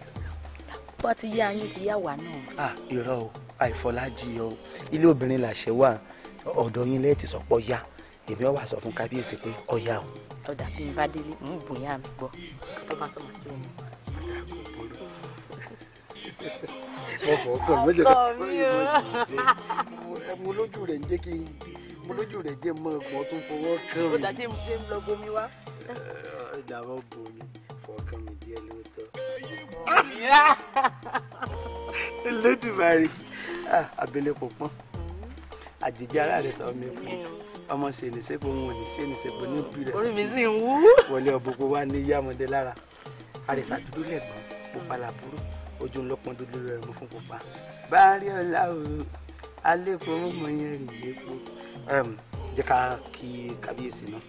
bó ti yá yín ti yá wà náà. irọ́ o àìfọlájì o ilé obìnrin làṣẹ wà ọ̀dọ̀ yín lẹ́ẹ̀tì sọ́pọ̀ yá èmi ọ̀ wá sọ fún kábíyèsí pé ọ̀yá o. ọ̀dà bí n bá délé ń bùyà mi gbọ́ tó bá sọ̀rọ̀ sí omi. ọkọ mi o mo lójú rẹ̀ ń jẹ́ kí mo lójú rẹ̀ jẹ́ mọ́ ọgbọ́n tó fọwọ́ kàn mí. ọ̀dà tí mo ṣe ń lọ bomi wá. ìdààmú bomi fọkàn mi díẹ̀ lóòótọ́. Elédùmarè abẹ́lẹ̀ pọ̀pọ́n àjèjì ara rẹ̀ sọ mi fún ọmọ sèǹsẹ́gbò wọn ò ní sèǹsẹ́gbò ní bí rẹ̀. orí mi sì ń wú. wọlé ọ̀bùnkún wa ní yámọdé lára àrẹ̀sà dúdú lẹ́gbọ̀n pupa làbúrò ojú ńlọpọn dúdú rẹ̀ mú fún pupa. báárí ọ̀la o alẹ́ fún ọmọ yẹn rìn yépo. jẹ́ ká kí kábíyèsí náà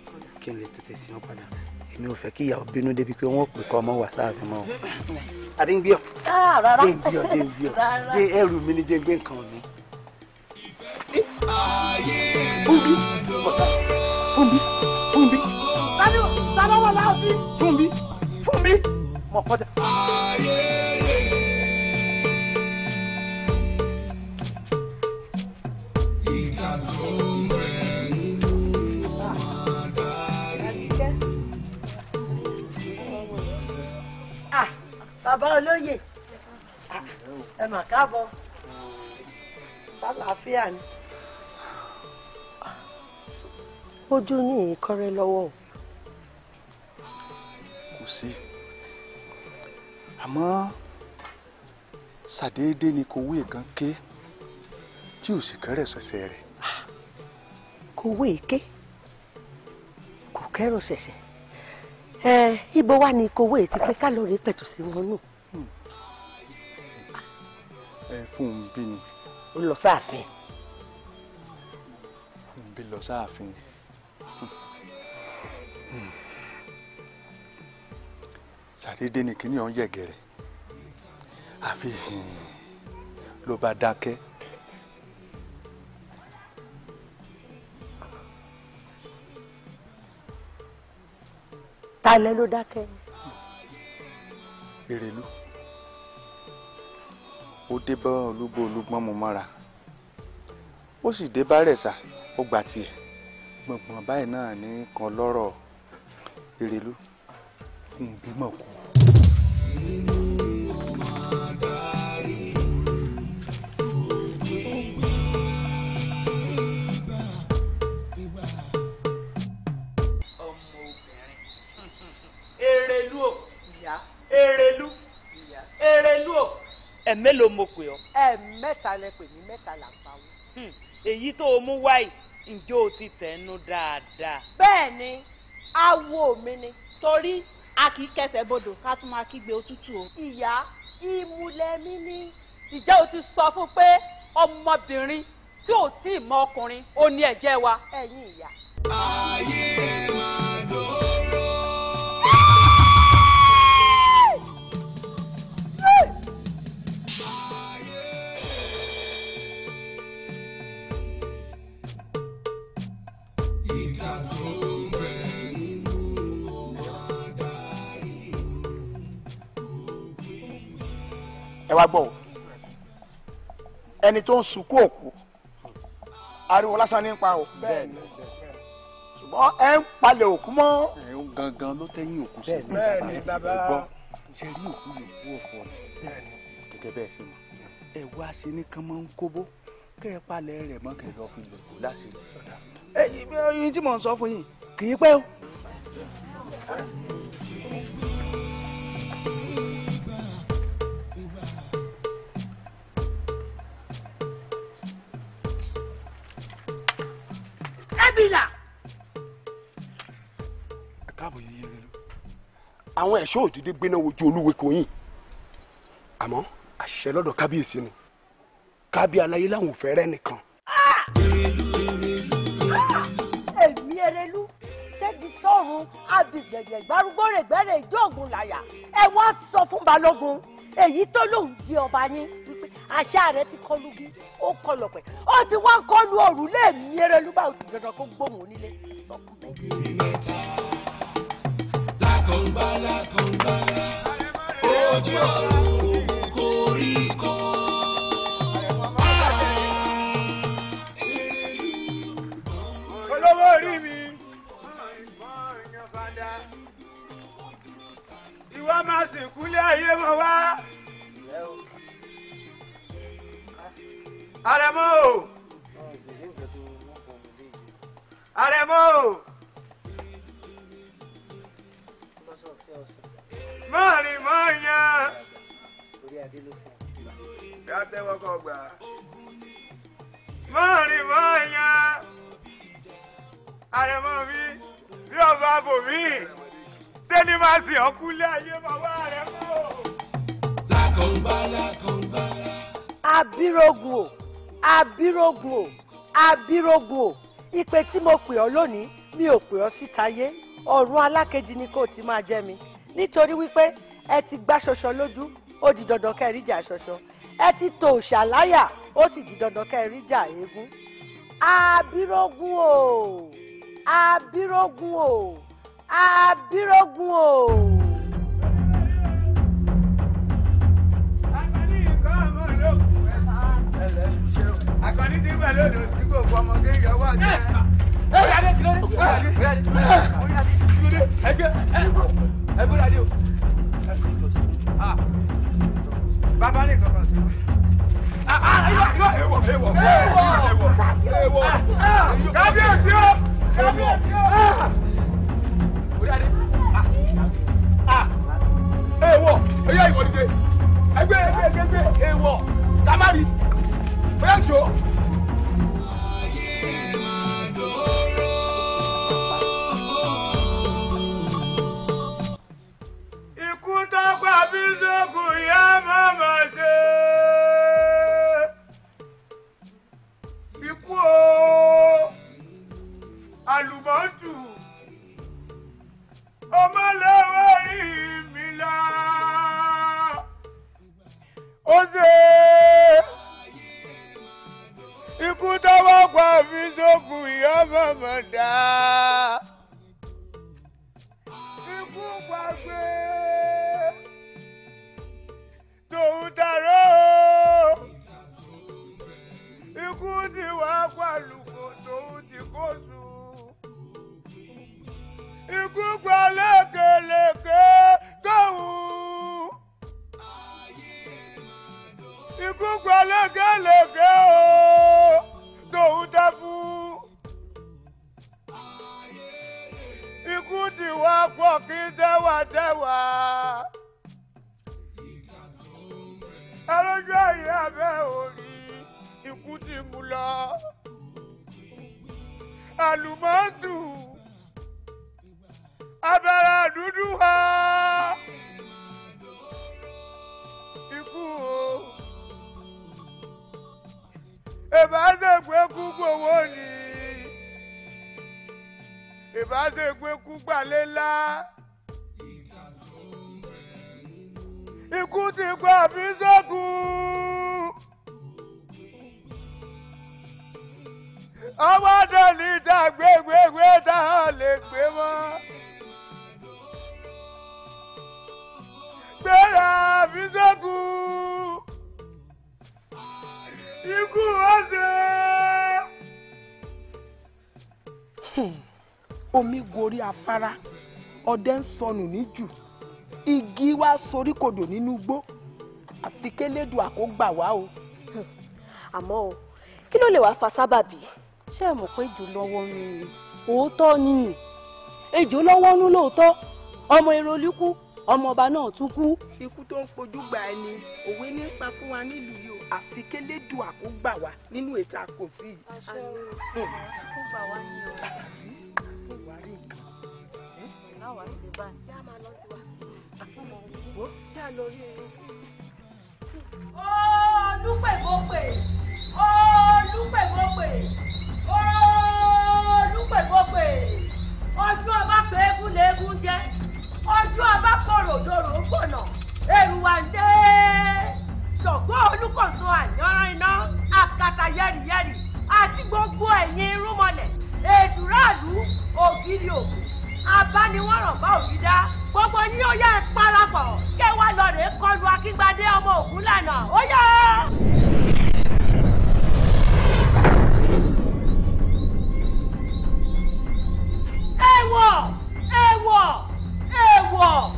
kí n lè tètè sí wọn padà. èmi ò fẹ́ kí ìyàwó bínú débi pé wọ́n pè kọ́ ọmọ wà sáàfin mọ́. adéǹgbíọ̀ rárá déǹgbíọ̀ dé ẹrù mi ní jẹ́ǹgbẹ́ nǹkan mi. Fúnbí sábà wà láàfin Fúnbí mọ̀ kọjá. Bàbá olóyè ẹ mà káàbọ̀ sálàáfíà ni ojú ní ìkọrẹ lọ́wọ́. kò sí àmọ́ ṣàdédé ni kòwé kan ké tí ò sì kẹ́rẹ̀ ṣẹ̀ṣẹ̀ rẹ̀. kòwé ké kò kẹ́rọ̀ ṣẹ̀ṣẹ̀ ibo wá ni kòwé ti ké kálórì pẹ̀tù sí wọn nù. Fúnbí ni. ó lọ sáàfin. Fúnbí lọ sáàfin. ṣàdédé ni kíní ọ̀hún yẹ̀gẹ̀rẹ̀ àfi ló bá dákẹ́. talẹ ló dákẹ́. Èrèlú ó dé bá olúgbó olúgbọ́n mu mọ́ra ó sì dé bá rẹ̀sà ó gbà tiẹ̀ gbọ̀ngbọ̀n báyìí náà ní kan lọ́rọ̀ Èrèlú Fúnbí mọ̀ kú. Èrèlú o ìyá Èrèlú ìyá Èrèlú o ẹ̀mélòó mo pè ọ́. ẹ̀ẹ̀mẹ́ta lẹ pè mí mẹ́ta là ń pa wọ́n. èyí tó o mú wáyé ǹjẹ́ o ti tẹ̀nu dáadáa. bẹ́ẹ̀ ni awo mi ni torí a kì í kẹsẹ̀ bodò ká tún máa kígbe òtútù o. ìyá ìmùlẹ̀ mi ní. ìjẹ́ o ti sọ fún pé ọmọbìnrin tí ò tí ì mọ ọkùnrin ó ní ẹ̀jẹ̀ wa. ẹ̀yin ìyá. ayé máa dòrò. ẹ wá gbọ́ o ẹni tó ń sunkún òkú ariwo lásán ní pa o ṣùgbọ́n ẹ ń palẹ̀ òkú mọ́. ẹ̀hún gangan ló tẹ́yìn òkú sí. bẹ́ẹ̀ni bàbá ṣe rí òkú lè kú ọ̀fọ̀ gẹ́gẹ́ bẹ́ẹ̀ ṣe mọ̀ ẹ wá ṣe ní kán máa ń kóbó kẹ́ ẹ palẹ̀ rẹ̀ mọ́ kẹ́ ẹ lọ́ọ́ fi lè kó láṣìírí. ẹyin tí mò ń sọ fún yín kì í pẹ́ o. Ẹ̀bìlà. ẹ káàbọ̀ yẹyẹ rẹ lọ àwọn ẹ̀ṣọ́ òdìdí gbéná wojú olúwe kò yìn àmọ́ àṣẹ lọ́dọ̀ kábíyèsí ni kábí aláyé láwọn ò fẹ́ rẹ́ nìkan. èmi Erelu ṣébi sọ́run abìgbẹ̀gbẹ̀ gbárùgbọ́rẹ̀gbẹ̀rẹ̀ ìjọ́ògùn làyà ẹ wá sọ fún balógun èyí tó lòun di ọba yín wípé àṣà rẹ ti kọlu bí ó kọlọ pẹ ó ti wá kọlu òrùlé mi Erelu bá òsì dandan kó gbóhùn onílé sọ fún mi. lákàngbá lákàngbá ojú ọ̀run koríko. olówó orí mi ìwọ máa sìnkú lé ayé mọ wá. Àrẹ̀mọ o Àrẹ̀mọ o mọ́rin mọ́ yan ká tẹ́wọ́ kọ́ gbà mọ́rin mọ́ yan Àrẹ̀mọ mi bí ọba bò mí ṣé ni máa sìn ọkùnrin ayé máa wá Àrẹ̀mọ o. lákàngbá lákàngbá. Abírógun o Abírógun o Abírógun o ìpè tí mo pè ọ́ lónìí mi ò pè ọ́ síta-yé ọ̀run alákejì ni kò ti máa jẹ́ mi nítorí wípé ẹ ti gbá ṣọṣọ lójú ó di dandan kẹ́ ẹ ríjà ṣọṣọ ẹ ti tò ṣàláyà ó sì di dandan kẹ́ ẹ ríjà eégún. Abírógun o Abírógun o Abírógun o. Akọni ti gbà lódò tí kò fọ ọmọ kéèyàn yọwọ́ sí ẹ. Bàbá ní kankan sí. Kábíyèsí o! Kábíyèsí o! Èèwọ̀ ẹ̀yà ìwọ̀ nìyẹn ẹgbẹ́ èèwọ̀ tamari bóyá ìṣó. Ikú tó pa bíṣọ́ọ̀bù ìyá màmá ṣe. Ikú o àlùmọ́tù ọmọlẹ́wọ̀ rí mi là. Ó ṣe ikú tó pa bíṣọ́ọ̀bù ìyá màmá dá. Ikú pàgbé tòun tàró ikú ti wá pàlùkò tòun ti kó sùn ikú pa lékeleke tóun ikú pa lékeleke o tòun tẹ fún ikú ti wá pọ̀ kí tẹ́wàtẹ́wà. Alójú ayé abẹ́ orí ikú ti mú lọ. Àlùmọ́tù abẹ́rẹ́ dúdú wá. ìbáṣepé kú gbowó ni ìbáṣepé kú gbalẹ̀ ńlá ikú ti pa àfisẹ́kùn ọmọdé ní ìta gbégbégbé tá a lè gbé mọ́ gbéra àfisẹ́kùn ikú ọ̀sẹ̀. Omi gorí afárá ọdẹ ń sọnù níjù igi wá soríkodò nínú igbó àfi kélédùn àkógbà wá o. Àmọ́ o kí ló lè wá fa sábàbí ṣé ẹ mọ̀ pé ejò lọ́wọ́ nú ni. Òótọ́ ni ejò lọ́wọ́ nú lóòótọ́ ọmọ ERELU kú ọmọ ọba náà tún kú. Ikú tó ń pojú gbà ẹni òwe ní pa fún wa nílùú yìí o àfi kélédùn àkógbà wá nínú ètò àkòsí yìí. Àkógbà wá ní o. Láwa ṣe báyìí já máa lọ tiwa. Àfọwọ́ já lọ rí ẹni. Olúpèmọ́pè Olúpèmọ́pè Olúpèmọ́pè ọjọ́ ọba pé eégún léégún jẹ́ ọjọ́ ọba kòròdòrò ń gbọ̀nà èrùwà ń dé Ṣàngó Olúkòso àyànrán iná àkàtà yẹ́rìyẹ́rì àti gbogbo ẹ̀yin irúnmọlẹ̀ èṣùráàlú ògiri òkú abániwọ̀ràn bá ògidá gbogbo yín ó yá ẹ parapọ̀ kẹ́ wá lọ rèé kọlu Akíngbadé ọmọ Ògúnlànà ó yá. Èèwọ̀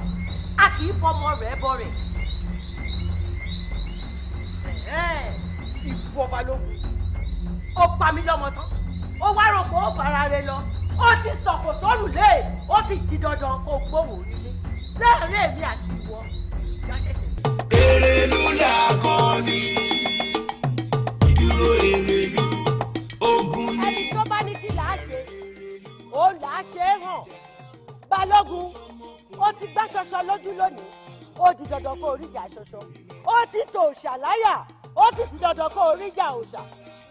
a kì í fọmọ rẹ̀ bọ rẹ̀. Ikú ọba lógun ó pa mí lọ́mọ tán ó wá rò pé ó fara rẹ̀ lọ ó ti sọ̀kò sọ́rùn lé ó sì di dandan kó gbóhùn nílé láàrin èmi àti ìwọ ìjà ṣẹ̀ṣẹ̀. ERELU làkọni ìdúró ERELU ogun ni. Ẹni tó bá ní kí làá ṣe ó làá ṣe é hàn. Balógun ó ti gbá ṣọṣọ lójú lónìí ó di dandan kó oríjà ṣọṣọ ó ti tò òòṣà láyà ó sì di dandan kó oríjà òòṣà.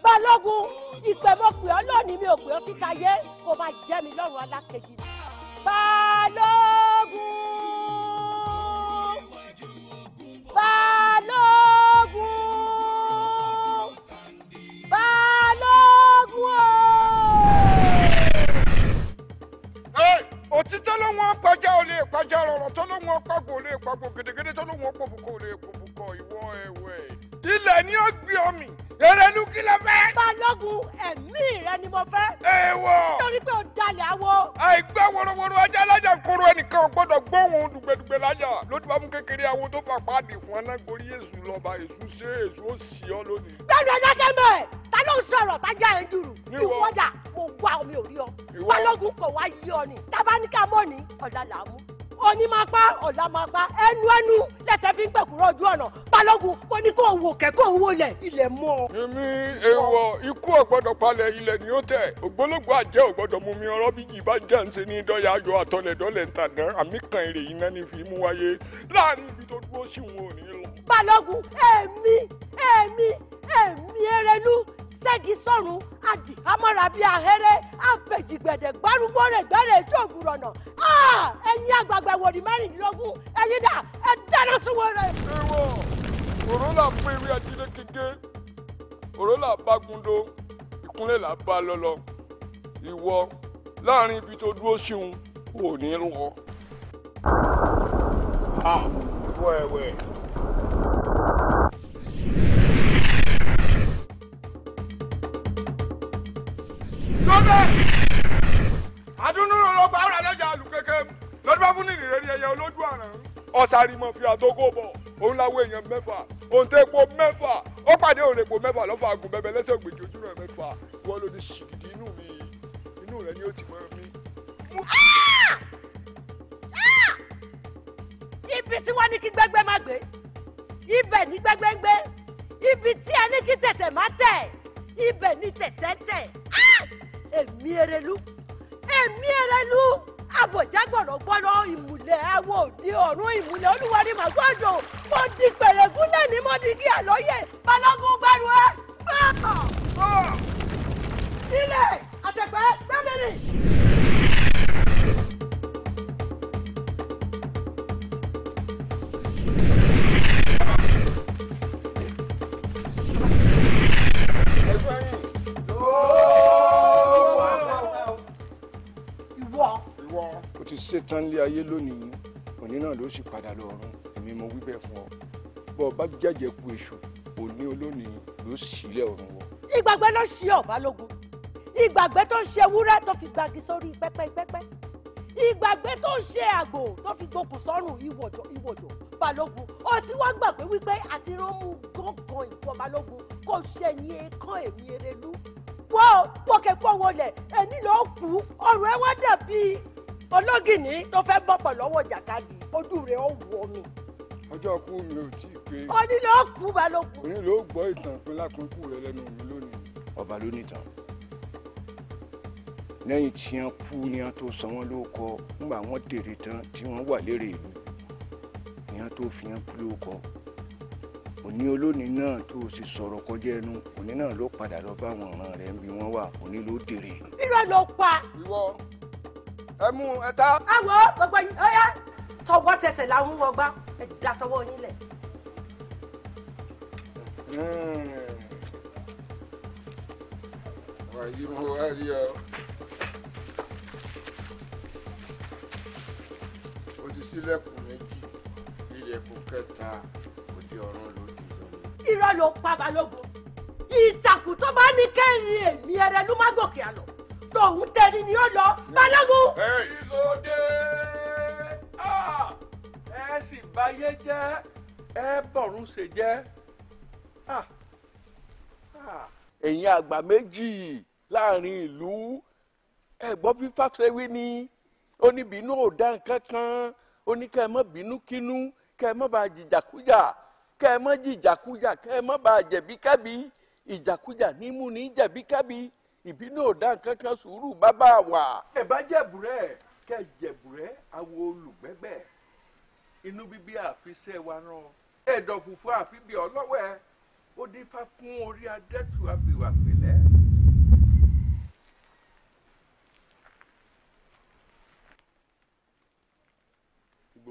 Balógun ìpè mo pè ọ́ lónìí mi ò pè ọ́ síta yé kó máa jẹ́ mi lọ́rùn alákejì. Balógun Balógun Balógun òtítọ́ ló wọ́n pàjá ò lè pàjá rọ̀rọ̀ tó ló wọ́n pàgbò ò lè pàgbò gèdègèdè tó ló wọ́n pòbùkọ̀ ò lè pòbùkọ̀ ìwọ ẹ̀wẹ̀. ilẹ̀ ni ó gbé omi ERELU kí ló fẹ́. Balógun ẹ̀mí rẹ ni mo fẹ́. Èèwọ̀. Nítorí pé o dalẹ̀ awo. Àìgbá wọ́rọ́wọ́rọ́ ajá alájà ń kóró ẹnìkan ò gbọ́dọ̀ gbóhùn dùgbẹ̀dùgbẹ̀ lájà lójú bá mú kékeré awo tó fà páàdì fún aná gorí èṣù lọ́ba èṣù ṣe èṣù ó sì ọ́ lónìí. Bẹ́ẹ̀ni ẹ dákẹ́ mẹ́ ta ló ń sọ̀rọ̀ tájà ẹ̀ jùrù. Ìwọ́dà mo wá omi ò rí ọ. Balógun kò wá yí ọ ni. Tábánikà mọ́ ni ọ̀la là á mú. Oní máa pa ọ̀la máa pa ẹnu lẹ́sẹ̀ fi ń gbẹ̀kúrọ̀ ojú ọ̀nà. Balógun ó ní kó wò kẹ́kọ̀ọ́ owó lẹ̀ ilẹ̀ mọ́. Èmi èèwọ̀ ikú ọ̀gbọ́dọ̀ palẹ̀ ilẹ̀ ni ó tẹ̀ ògbólógbò àjẹ́ ògbọ́dọ̀ mú mi ọ̀rọ̀ bíjì bá jà ń ṣe ní dọ́yà ayọ̀ àtọ̀lẹ̀dọ́lẹ̀ ń tàdán àmì kan èrè iná ní fi mú wáyé láàrin ibi tó dúró sí wọn ò ní lọ. Balógun èmi ERELU ṣẹ́gi sọ̀rùn àdì amọ̀ra bíi ahẹ́rẹ́ àfẹ̀jìgbẹ̀dẹ̀ gbárùgbó rẹ̀ gbẹ́rẹ̀ ètò ògùrọ̀nà ẹ̀yin àgbààgbà wòlíì mẹ́rìndínlógún ẹ̀yin dà ẹ̀ dáná súnwó rẹ̀. Èèwọ̀ òró là ń pé ewé ajílẹ̀ kéke òró là bá gundo ìkúnlẹ̀ là bá lọ́lọ́ ìwọ láàrin ibi tó dúró síun ò ní lọ. ìwọ ẹ̀wẹ̀. lọ́dẹ̀ adúnúrò ló gba ọ̀rọ̀ lọ́jà àlùkẹ́kẹ́ lọ́dún bá fún nìrì rẹ̀ ẹ̀yẹ olójú àrán ọ̀sàrì mọ̀ fi àtọ́kọ́ bọ̀ òun láwọ èèyàn mẹ́fà òǹtẹ̀ epo mẹ́fà ó pàdé òun epo mẹ́fà lọ́fà àgùn bẹ́bẹ́ lẹ́sẹ̀ ògbèjì ojú rẹ̀ mẹ́fà wọ́n ló ní ṣìkìdì inú rẹ̀ ni ó ti mọ́ mi. Ibi tí wọ́n ní kí gbẹ́gbẹ́ má gbé ibẹ̀ ní gbẹ́gbẹ́ ń gbé ibi tí a ní kí tẹ̀tẹ̀ má tẹ̀ ibẹ̀ ní tẹ̀tẹ̀ tẹ̀. Èmi ERELU àbọ̀jágbọ̀rọ̀ gbọ́dọ̀ ìmùlẹ̀ ẹ̀wọ̀ òdi ọ̀run ìmùlẹ̀ olúwarí màgbọ́dọ̀ mo di pẹ̀lẹ́gúnlẹ̀ ní mo di kí àlọ́yè Balógun gbẹ́rù ẹ̀. ilé àtẹ̀pẹ́ gbẹ́mìrì. o ti ṣetán lé ayé lónìí òní náà ló sì padà lọ́run èmi mo wí bẹ́ẹ̀ fún ọ bọ́ ọ bá jẹ́jẹ́ ku èṣù òní olónìí ló sílẹ̀ ọ̀run wọ. ìgbàgbé ló ṣe Balógun ìgbàgbé tó ń ṣe ewúrẹ́ tó fi gbagi sórí pẹ́pẹ́pẹ́pẹ́ ìgbàgbé tó ń ṣe àgbò tó fi gbókùn sọ́rùn ìwòjò Balógun ó ti wá gbàgbé wípé àti ránmú gángan ìwọ Balógun kò ṣẹ̀yìn èèkàn èmi Erelu wọ́n pọ́kẹ́pọ́wọlẹ̀ ẹni ló kú ọ̀rọ̀ ẹ wá dàbí ológìní tó fẹ́ bọ́pọ̀ lọ́wọ́ jàkadì ojú rẹ̀ ó wọ̀ mí. ọjọ́ kú mi ò tí ì pé. òní ló kú Balógun. òní ló gbọ́ ìtàn pé lápẹ́kù rẹ lẹ́nu mi lónìí. ọba ló nìtàn lẹ́yìn tí wọ́n kú ni wọ́n tó sọ wọ́n lóko nígbà wọ́n dèrè tán tí wọ́n wà lérè ìlú ni wọ́n tó fi wọ́n kú lóko òní olónìí náà tó o sì sọ̀rọ̀ kọjá ẹnu òní náà ló padà lọ bá àwọn ọ̀ràn rẹ̀ ń bí wọ́n wà òní ló dèrè. irọ́ ló pa. ìwọ ẹ mú ẹ ta. àwọ̀ gbogbo yìí ó yá tọwọ́ tẹsẹ̀ làwọn wọ gbá ẹ dá tọwọ́ yín lẹ̀. wàyí mo wá rí ọ. o ti ṣílẹ̀kùn méjì ilẹ̀kùn kẹta òde ọ̀run ló ti lọ. irọ́ ló pa Balógun ìtàkùn tó bá ní kẹ́rin èmi Erelu má gòkè àlọ́ tòun tẹni ni ó lọ Balógun. kí ló dé ẹ sì báyé jẹ́ ẹ bọ̀rún ṣe jẹ́ ẹ̀yin àgbà méjì láàrin ìlú ẹ̀gbọ́n fífá ṣe wí ni oníbínú ò dá nǹkan kan oníkẹ́ ẹ má bínú kínú kẹ́ ẹ má bàa jìjàkújà kẹ́ ẹ má jìjàkújà kẹ́ ẹ má bàa jẹ̀bíkẹ́bí ìjàkújà nímú ní jẹ̀bíkẹ́bí ìbínú ò dá nǹkan kan sùúrù bàbá wa. ẹ bá jẹ̀bùrẹ́ kẹ́ jẹ̀bùrẹ́ àwo olùgbẹ́gbẹ́ inú bíbí àfiṣẹ́ wa rán ẹ̀dọ̀ fùfú àfibì ọlọ́wẹ́ ó dífá fún orí adẹ́tù àbíwá pẹ̀lẹ́.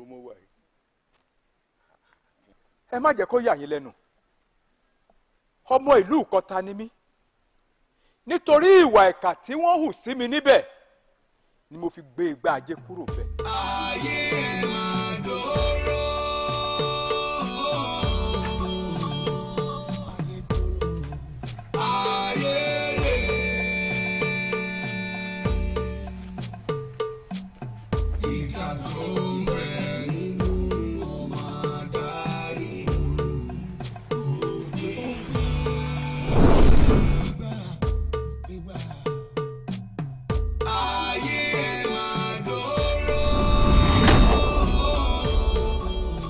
mo wà yìí. ẹ má jẹ́ kó yà yín lẹ́nu ọmọ ìlú Ìkọta ni mí nítorí ìwà ìkà tí wọ́n hù sí mi níbẹ̀ ni mo fi gbé igbá ajé kúrò bẹ́ẹ̀. ayé máa dòrò. ayé rè. ìkà tó ń bẹ.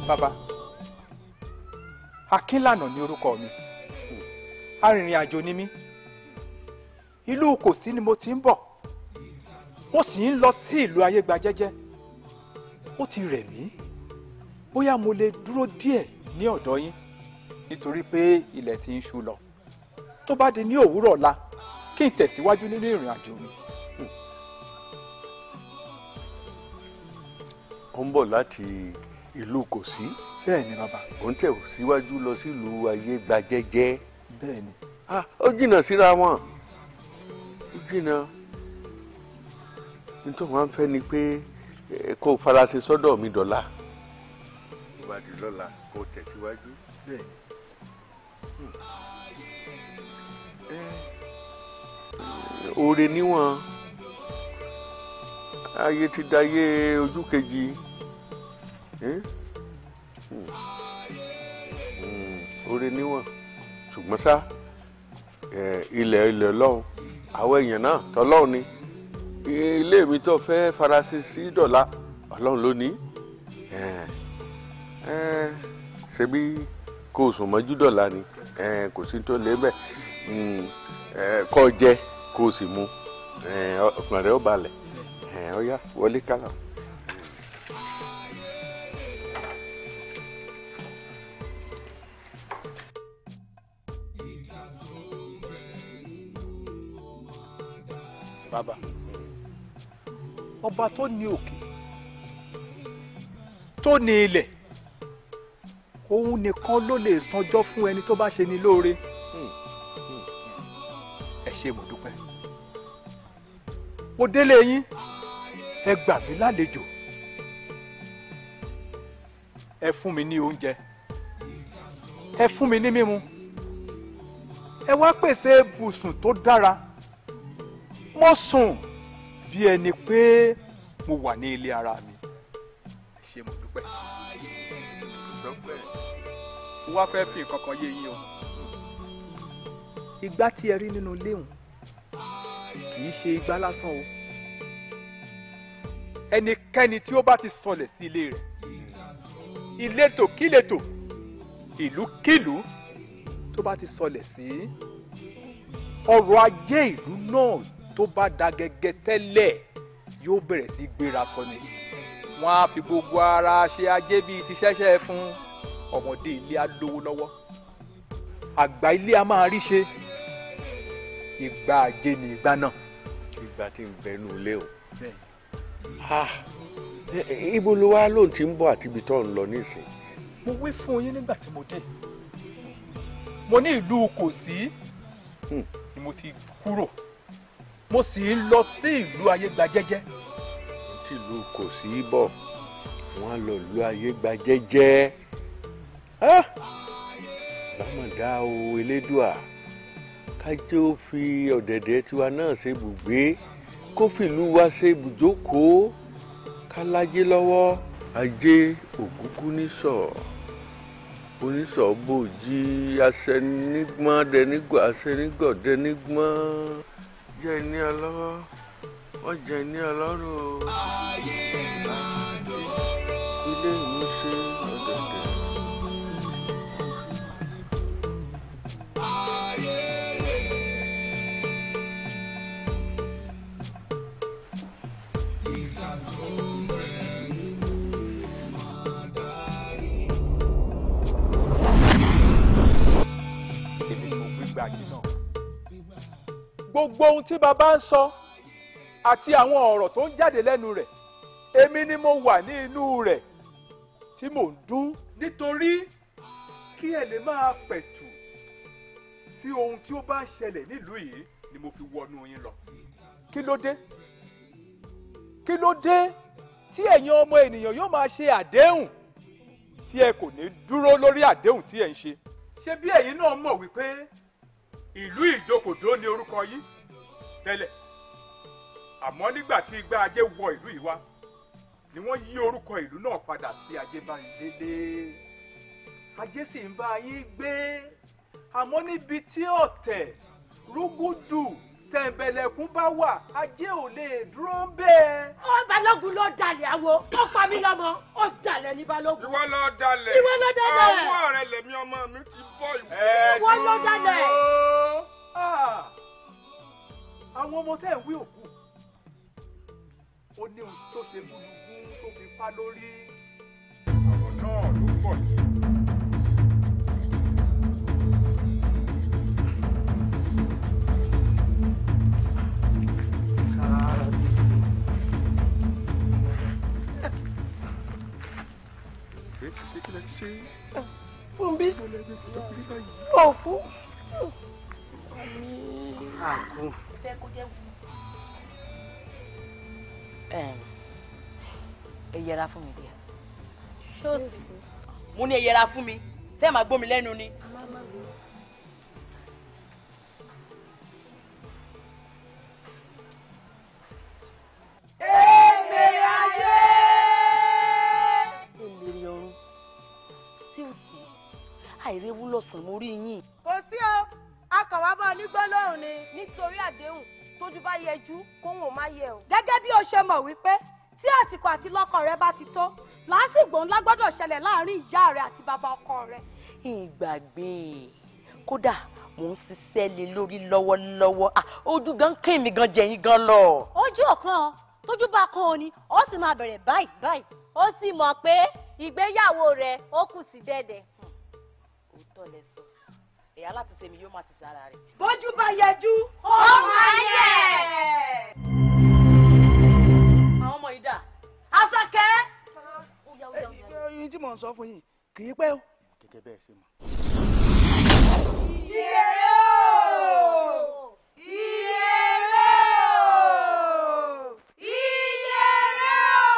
Bàbá Akínlànà ni orúkọ mi arìnrìn àjò ni mí ìlú Kòsí ni mo ti ń bọ̀ mo sì ń lọ sí ìlú Ayégbajẹ́jẹ́ ó ti rẹ̀ mí bóyá mo lè dúró díẹ̀ ní ọ̀dọ̀ yín nítorí pé ilẹ̀ ti ń ṣú lọ tó bá di ní òwúrọ̀ ọ̀la kí n tẹ̀síwájú nínú ìrìn àjò mi. ó ń bọ̀ láti ìlú Kòsí. bẹ́ẹ̀ ni bàbá. ó ń tẹ̀ síwájú lọ sílùú Ayégbajẹ́jẹ́. bẹ́ẹ̀ ni. ó jìnnà síra wọn ó jìnnà nítorí wọn fẹ́ ni pé kó o faraṣe sọ́dọ̀ mi dọ̀la tó bá di lọ́la kó o tẹ̀síwájú. bẹ́ẹ̀ ni. oore níwọ̀n ayé ti dayé ojú kejì. oore níwọ̀n ṣùgbọ́n ṣá ilẹ̀ lọ́hùn àwọn èèyàn náà tọ́lọ́hùn ni ilé mi tó fẹ́ farasin sí dọ̀la ọlọ́run ló ní ṣebí kò sùn mọ́jú dọ̀la ni kò sí tó lé bẹ́ẹ̀ kó jẹ kó sì mu ọkàn rẹ̀ ó balẹ̀ ó yá wọlé kálá. bàbá ọba tó ní òkè tó ní ilẹ̀ òun nìkan ló lè sanjọ́ fún ẹni tó bá ṣe ní lóore. ẹ ṣé mo dúpẹ́ mo délé yín ẹ gbà mí lálejò ẹ fún mi ní oúnjẹ ẹ fún mi ní mímu ẹ wá pèsè ibùsùn tó dára mo sùn bí ẹni pé mo wà ní ilé ara mi. ẹ ṣé mo dúpẹ́ mo wá fẹ́ fi nǹkan kan yé yín o. igbá tí ẹ rí nínú léhùn kì í ṣe igbá lásán o. ẹnikẹ́ni tí ó bá ti sọlẹ̀ sí ilé rẹ̀ ìletò kíletò ìlúkílùú tó bá ti sọlẹ̀ sí ọrọ̀ ajé ìlú náà tó bá da gẹ́gẹ́ tẹ́lẹ̀ yóò bẹ̀rẹ̀ sí gbéra sọ ni. wọ́n á fi gbogbo ara ṣe ajé bíi ti ṣẹ́ṣẹ́ fún ọmọdé ilé á lówó lọ́wọ́ àgbà ilé á máa rí ṣe ìgbà ajé ni ìgbà náà. ìgbà tí ń bẹnu ilé o. ibo ló wá lóun ti ń bọ̀ àti ibi tó ń lọ nísìn. mo wí fún yín nígbà tí mo dé mo ní ìlú Kòsí ni mo ti kúrò mo sì ń lọ sí ìlú Ayégbajẹ́jẹ́. tí ìlú Kòsí bọ̀ wọ́n á lọ ìlú Ayégbajẹ́jẹ́. bámọ̀dá o elédùà kájé ó fi ọ̀dẹ̀dẹ̀ tiwa náà ṣe ibùgbé kó fìlú wa ṣe ibùjókòó kálájé lọ́wọ́ ajé òkúkú níṣọ̀ oníṣọ̀ bòjì aṣẹ́nigbọ́n dẹnigbọ́ aṣẹ́nigbọ́ dẹnigbọ́n jẹ́ ní ọlọ́wọ́ wọ́n jẹ́ ní ọlọ́run o. ilé ìlú ṣe ọ̀dẹ̀dẹ̀. gbogbo ohun tí bàbá ń sọ àti àwọn ọ̀rọ̀ tó ń jáde lẹ́nu rẹ̀ èmi ni mo wà ní inú rẹ̀ tí mò ń dún nítorí kí ẹ lè máa pẹ̀tù sí ohun tí ó bá ń ṣẹlẹ̀ nílùú yìí ni mo fi wọnú yín lọ. kí ló dé tí ẹ̀yin ọmọ ènìyàn yóò máa ṣe àdéhùn tí ẹ kò ní dúró lórí àdéhùn tí ẹ ń ṣe. ṣé bí ẹ̀yin náà mọ̀ wípé ìlú ìjókòdó ni orúkọ yìí tẹ́lẹ̀ àmọ́ nígbà tí igbá ajé wọ ìlú yìí wá ni wọ́n yí orúkọ ìlú náà padà sí Ajébáyìndélé. ajé sì ń bá yín gbé àmọ́ níbi tí ọ̀tẹ̀ rúgúdù tẹ̀m̀bẹ̀lẹ̀kún bá wà ajé ò lè dúró ń bẹ́ẹ̀. ó balógun ló dalẹ̀ àwo ó pa mí lọ́mọ ó dalẹ̀ ní balógun. ìwọ ló dalẹ̀. ìwọ ló dalẹ̀. ọwọ́ rẹ lèmi ọmọ mi ti bọ́ ìwọ. ìwọ ló dalẹ̀. àwọn ọmọ tẹ́ ẹ̀ wí òkú ó ní ohun tó ṣe gúdúgún tó fi pa lórí àwọn náà ló pọ̀ jù. fún bí òkú. ẹ yẹra fún mi díẹ̀. ṣọ́ọ̀ṣì. mo ní ẹ yẹra fún mi ṣé ẹ máa gbọ́ mi lẹ́nu ni. èmèrè ayé. èmèrè ọ̀run sí òsì àìrèwú lọ́sàn-án mo rí yín. kò sí o a kàn wá bá onígbólóhùn ni nítorí àdéhùn tójú bá yẹjú kóhùn ò má yẹ o. gẹ́gẹ́ bí o ṣe mọ̀ wípé tí àsìkò àti lọ́kọ rẹ bá ti tó lásìgbò ńlá gbọ́dọ̀ ṣẹlẹ̀ láàrin ìyá rẹ àti bàbá ọkọ rẹ. ìgbàgbé kódà mò ń ṣiṣẹ́ lé lórí lọ́wọ́lọ́wọ́ ojú gan kí mi gan jẹ̀yìn gan lọ. ojú ọ̀kan tójú bá kan òní ó sì máa bẹ̀rẹ̀ báyìí báyìí. ó sì mọ̀ pé ìgbéyàwó rẹ̀ ó kù sí dẹ̀dẹ̀. òótọ́ lẹ sọ ẹ̀yà láti ṣe mi yóò má ti sára rẹ̀. bójú bá yẹjú ó máa yẹ. àwọn ọmọ ìdá Àṣàkẹ́. ẹyin tí mò ń sọ fún yín kì í pẹ́ o. gẹ́gẹ́ bẹ́ẹ̀ ṣe mọ̀. Ìyèrè o! Ìyèrè o! Ìyèrè o!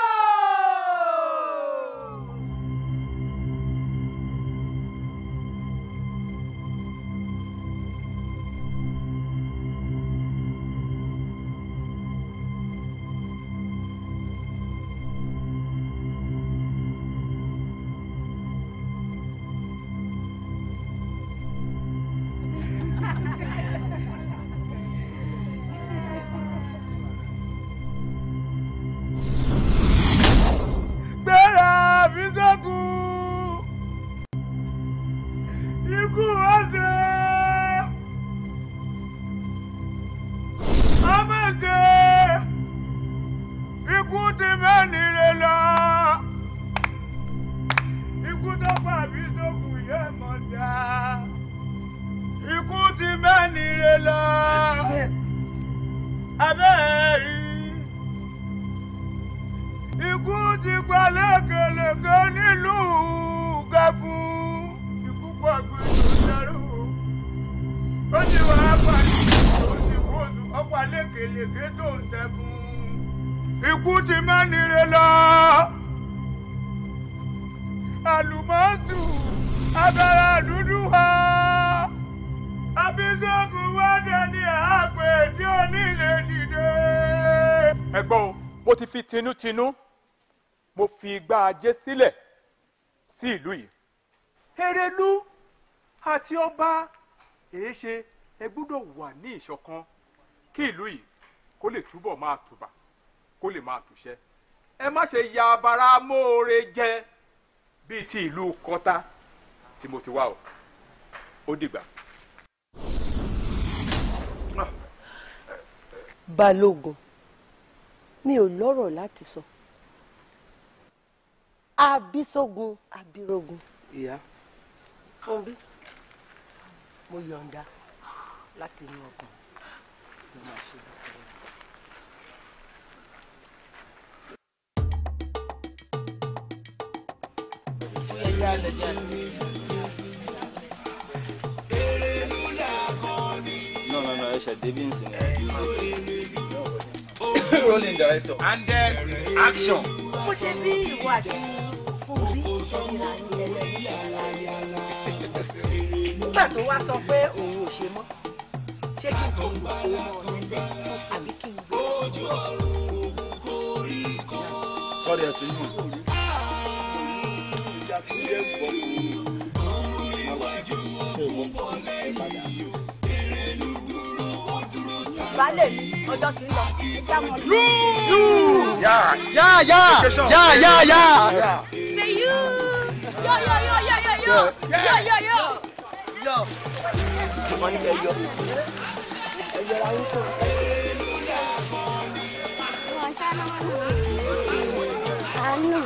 tinútinú mo fi igbá ajé sílẹ̀ sí ìlú yìí. Erelu àti ọba èé ṣe ẹ gbọ́dọ̀ wà ní ìṣọ̀kan kí ìlú yìí kó lè túbọ̀ máa tùbà kó lè máa tùṣẹ́. Ẹ má ṣe ya abara mọ́ọ̀rẹ́ jẹ bíi ti ìlú kọ́tà tí mo ti wá o. Ó dìgbà. Balógun mi ò lọ́rọ̀ láti sọ. Abísógun Abírógun. Ìyá. Fún bí mo yọ̀ǹda láti inú ọkàn mo máa ṣe bàtà. No, ẹ ṣe David rolling director. And then action. Mo ṣe bí ìwọ àti Fúnbí ṣẹ́yìnra ní nígbà tó wá sọ pé òun ò ṣe mọ́ ṣé kí n kò lù kó mọ́ ọ̀nẹ́sẹ̀ àbí kí n gbé. Sorry, ẹ ti yún. Balẹ̀ ọjọ́ ti ń lọ. Yeah. Say you. Yo. Wọ́n ní kẹ́ yọ. Ẹ yọra yín tó. Àánú.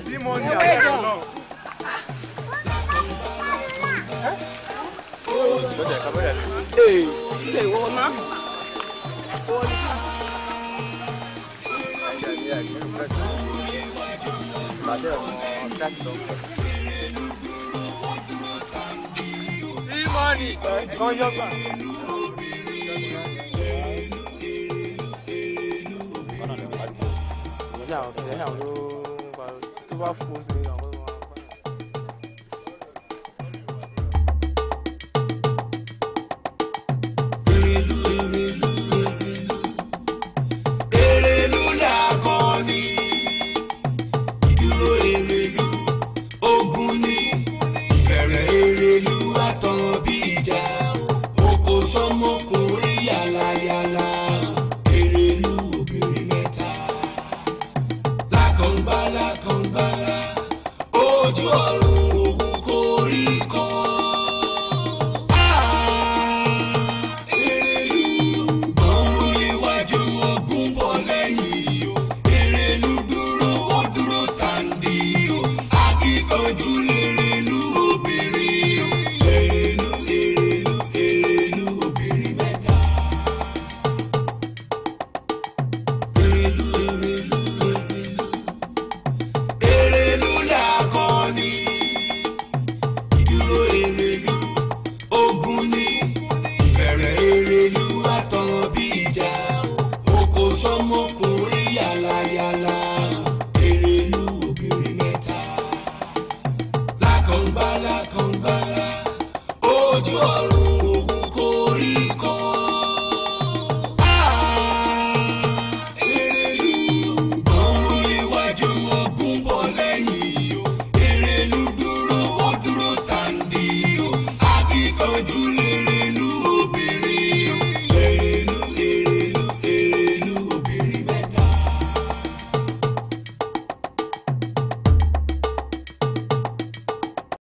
Simoni àgbẹ̀ náà. Ilé ìwọ náà. Simoni kan yọgbà. Tó bá fún un sí àwọn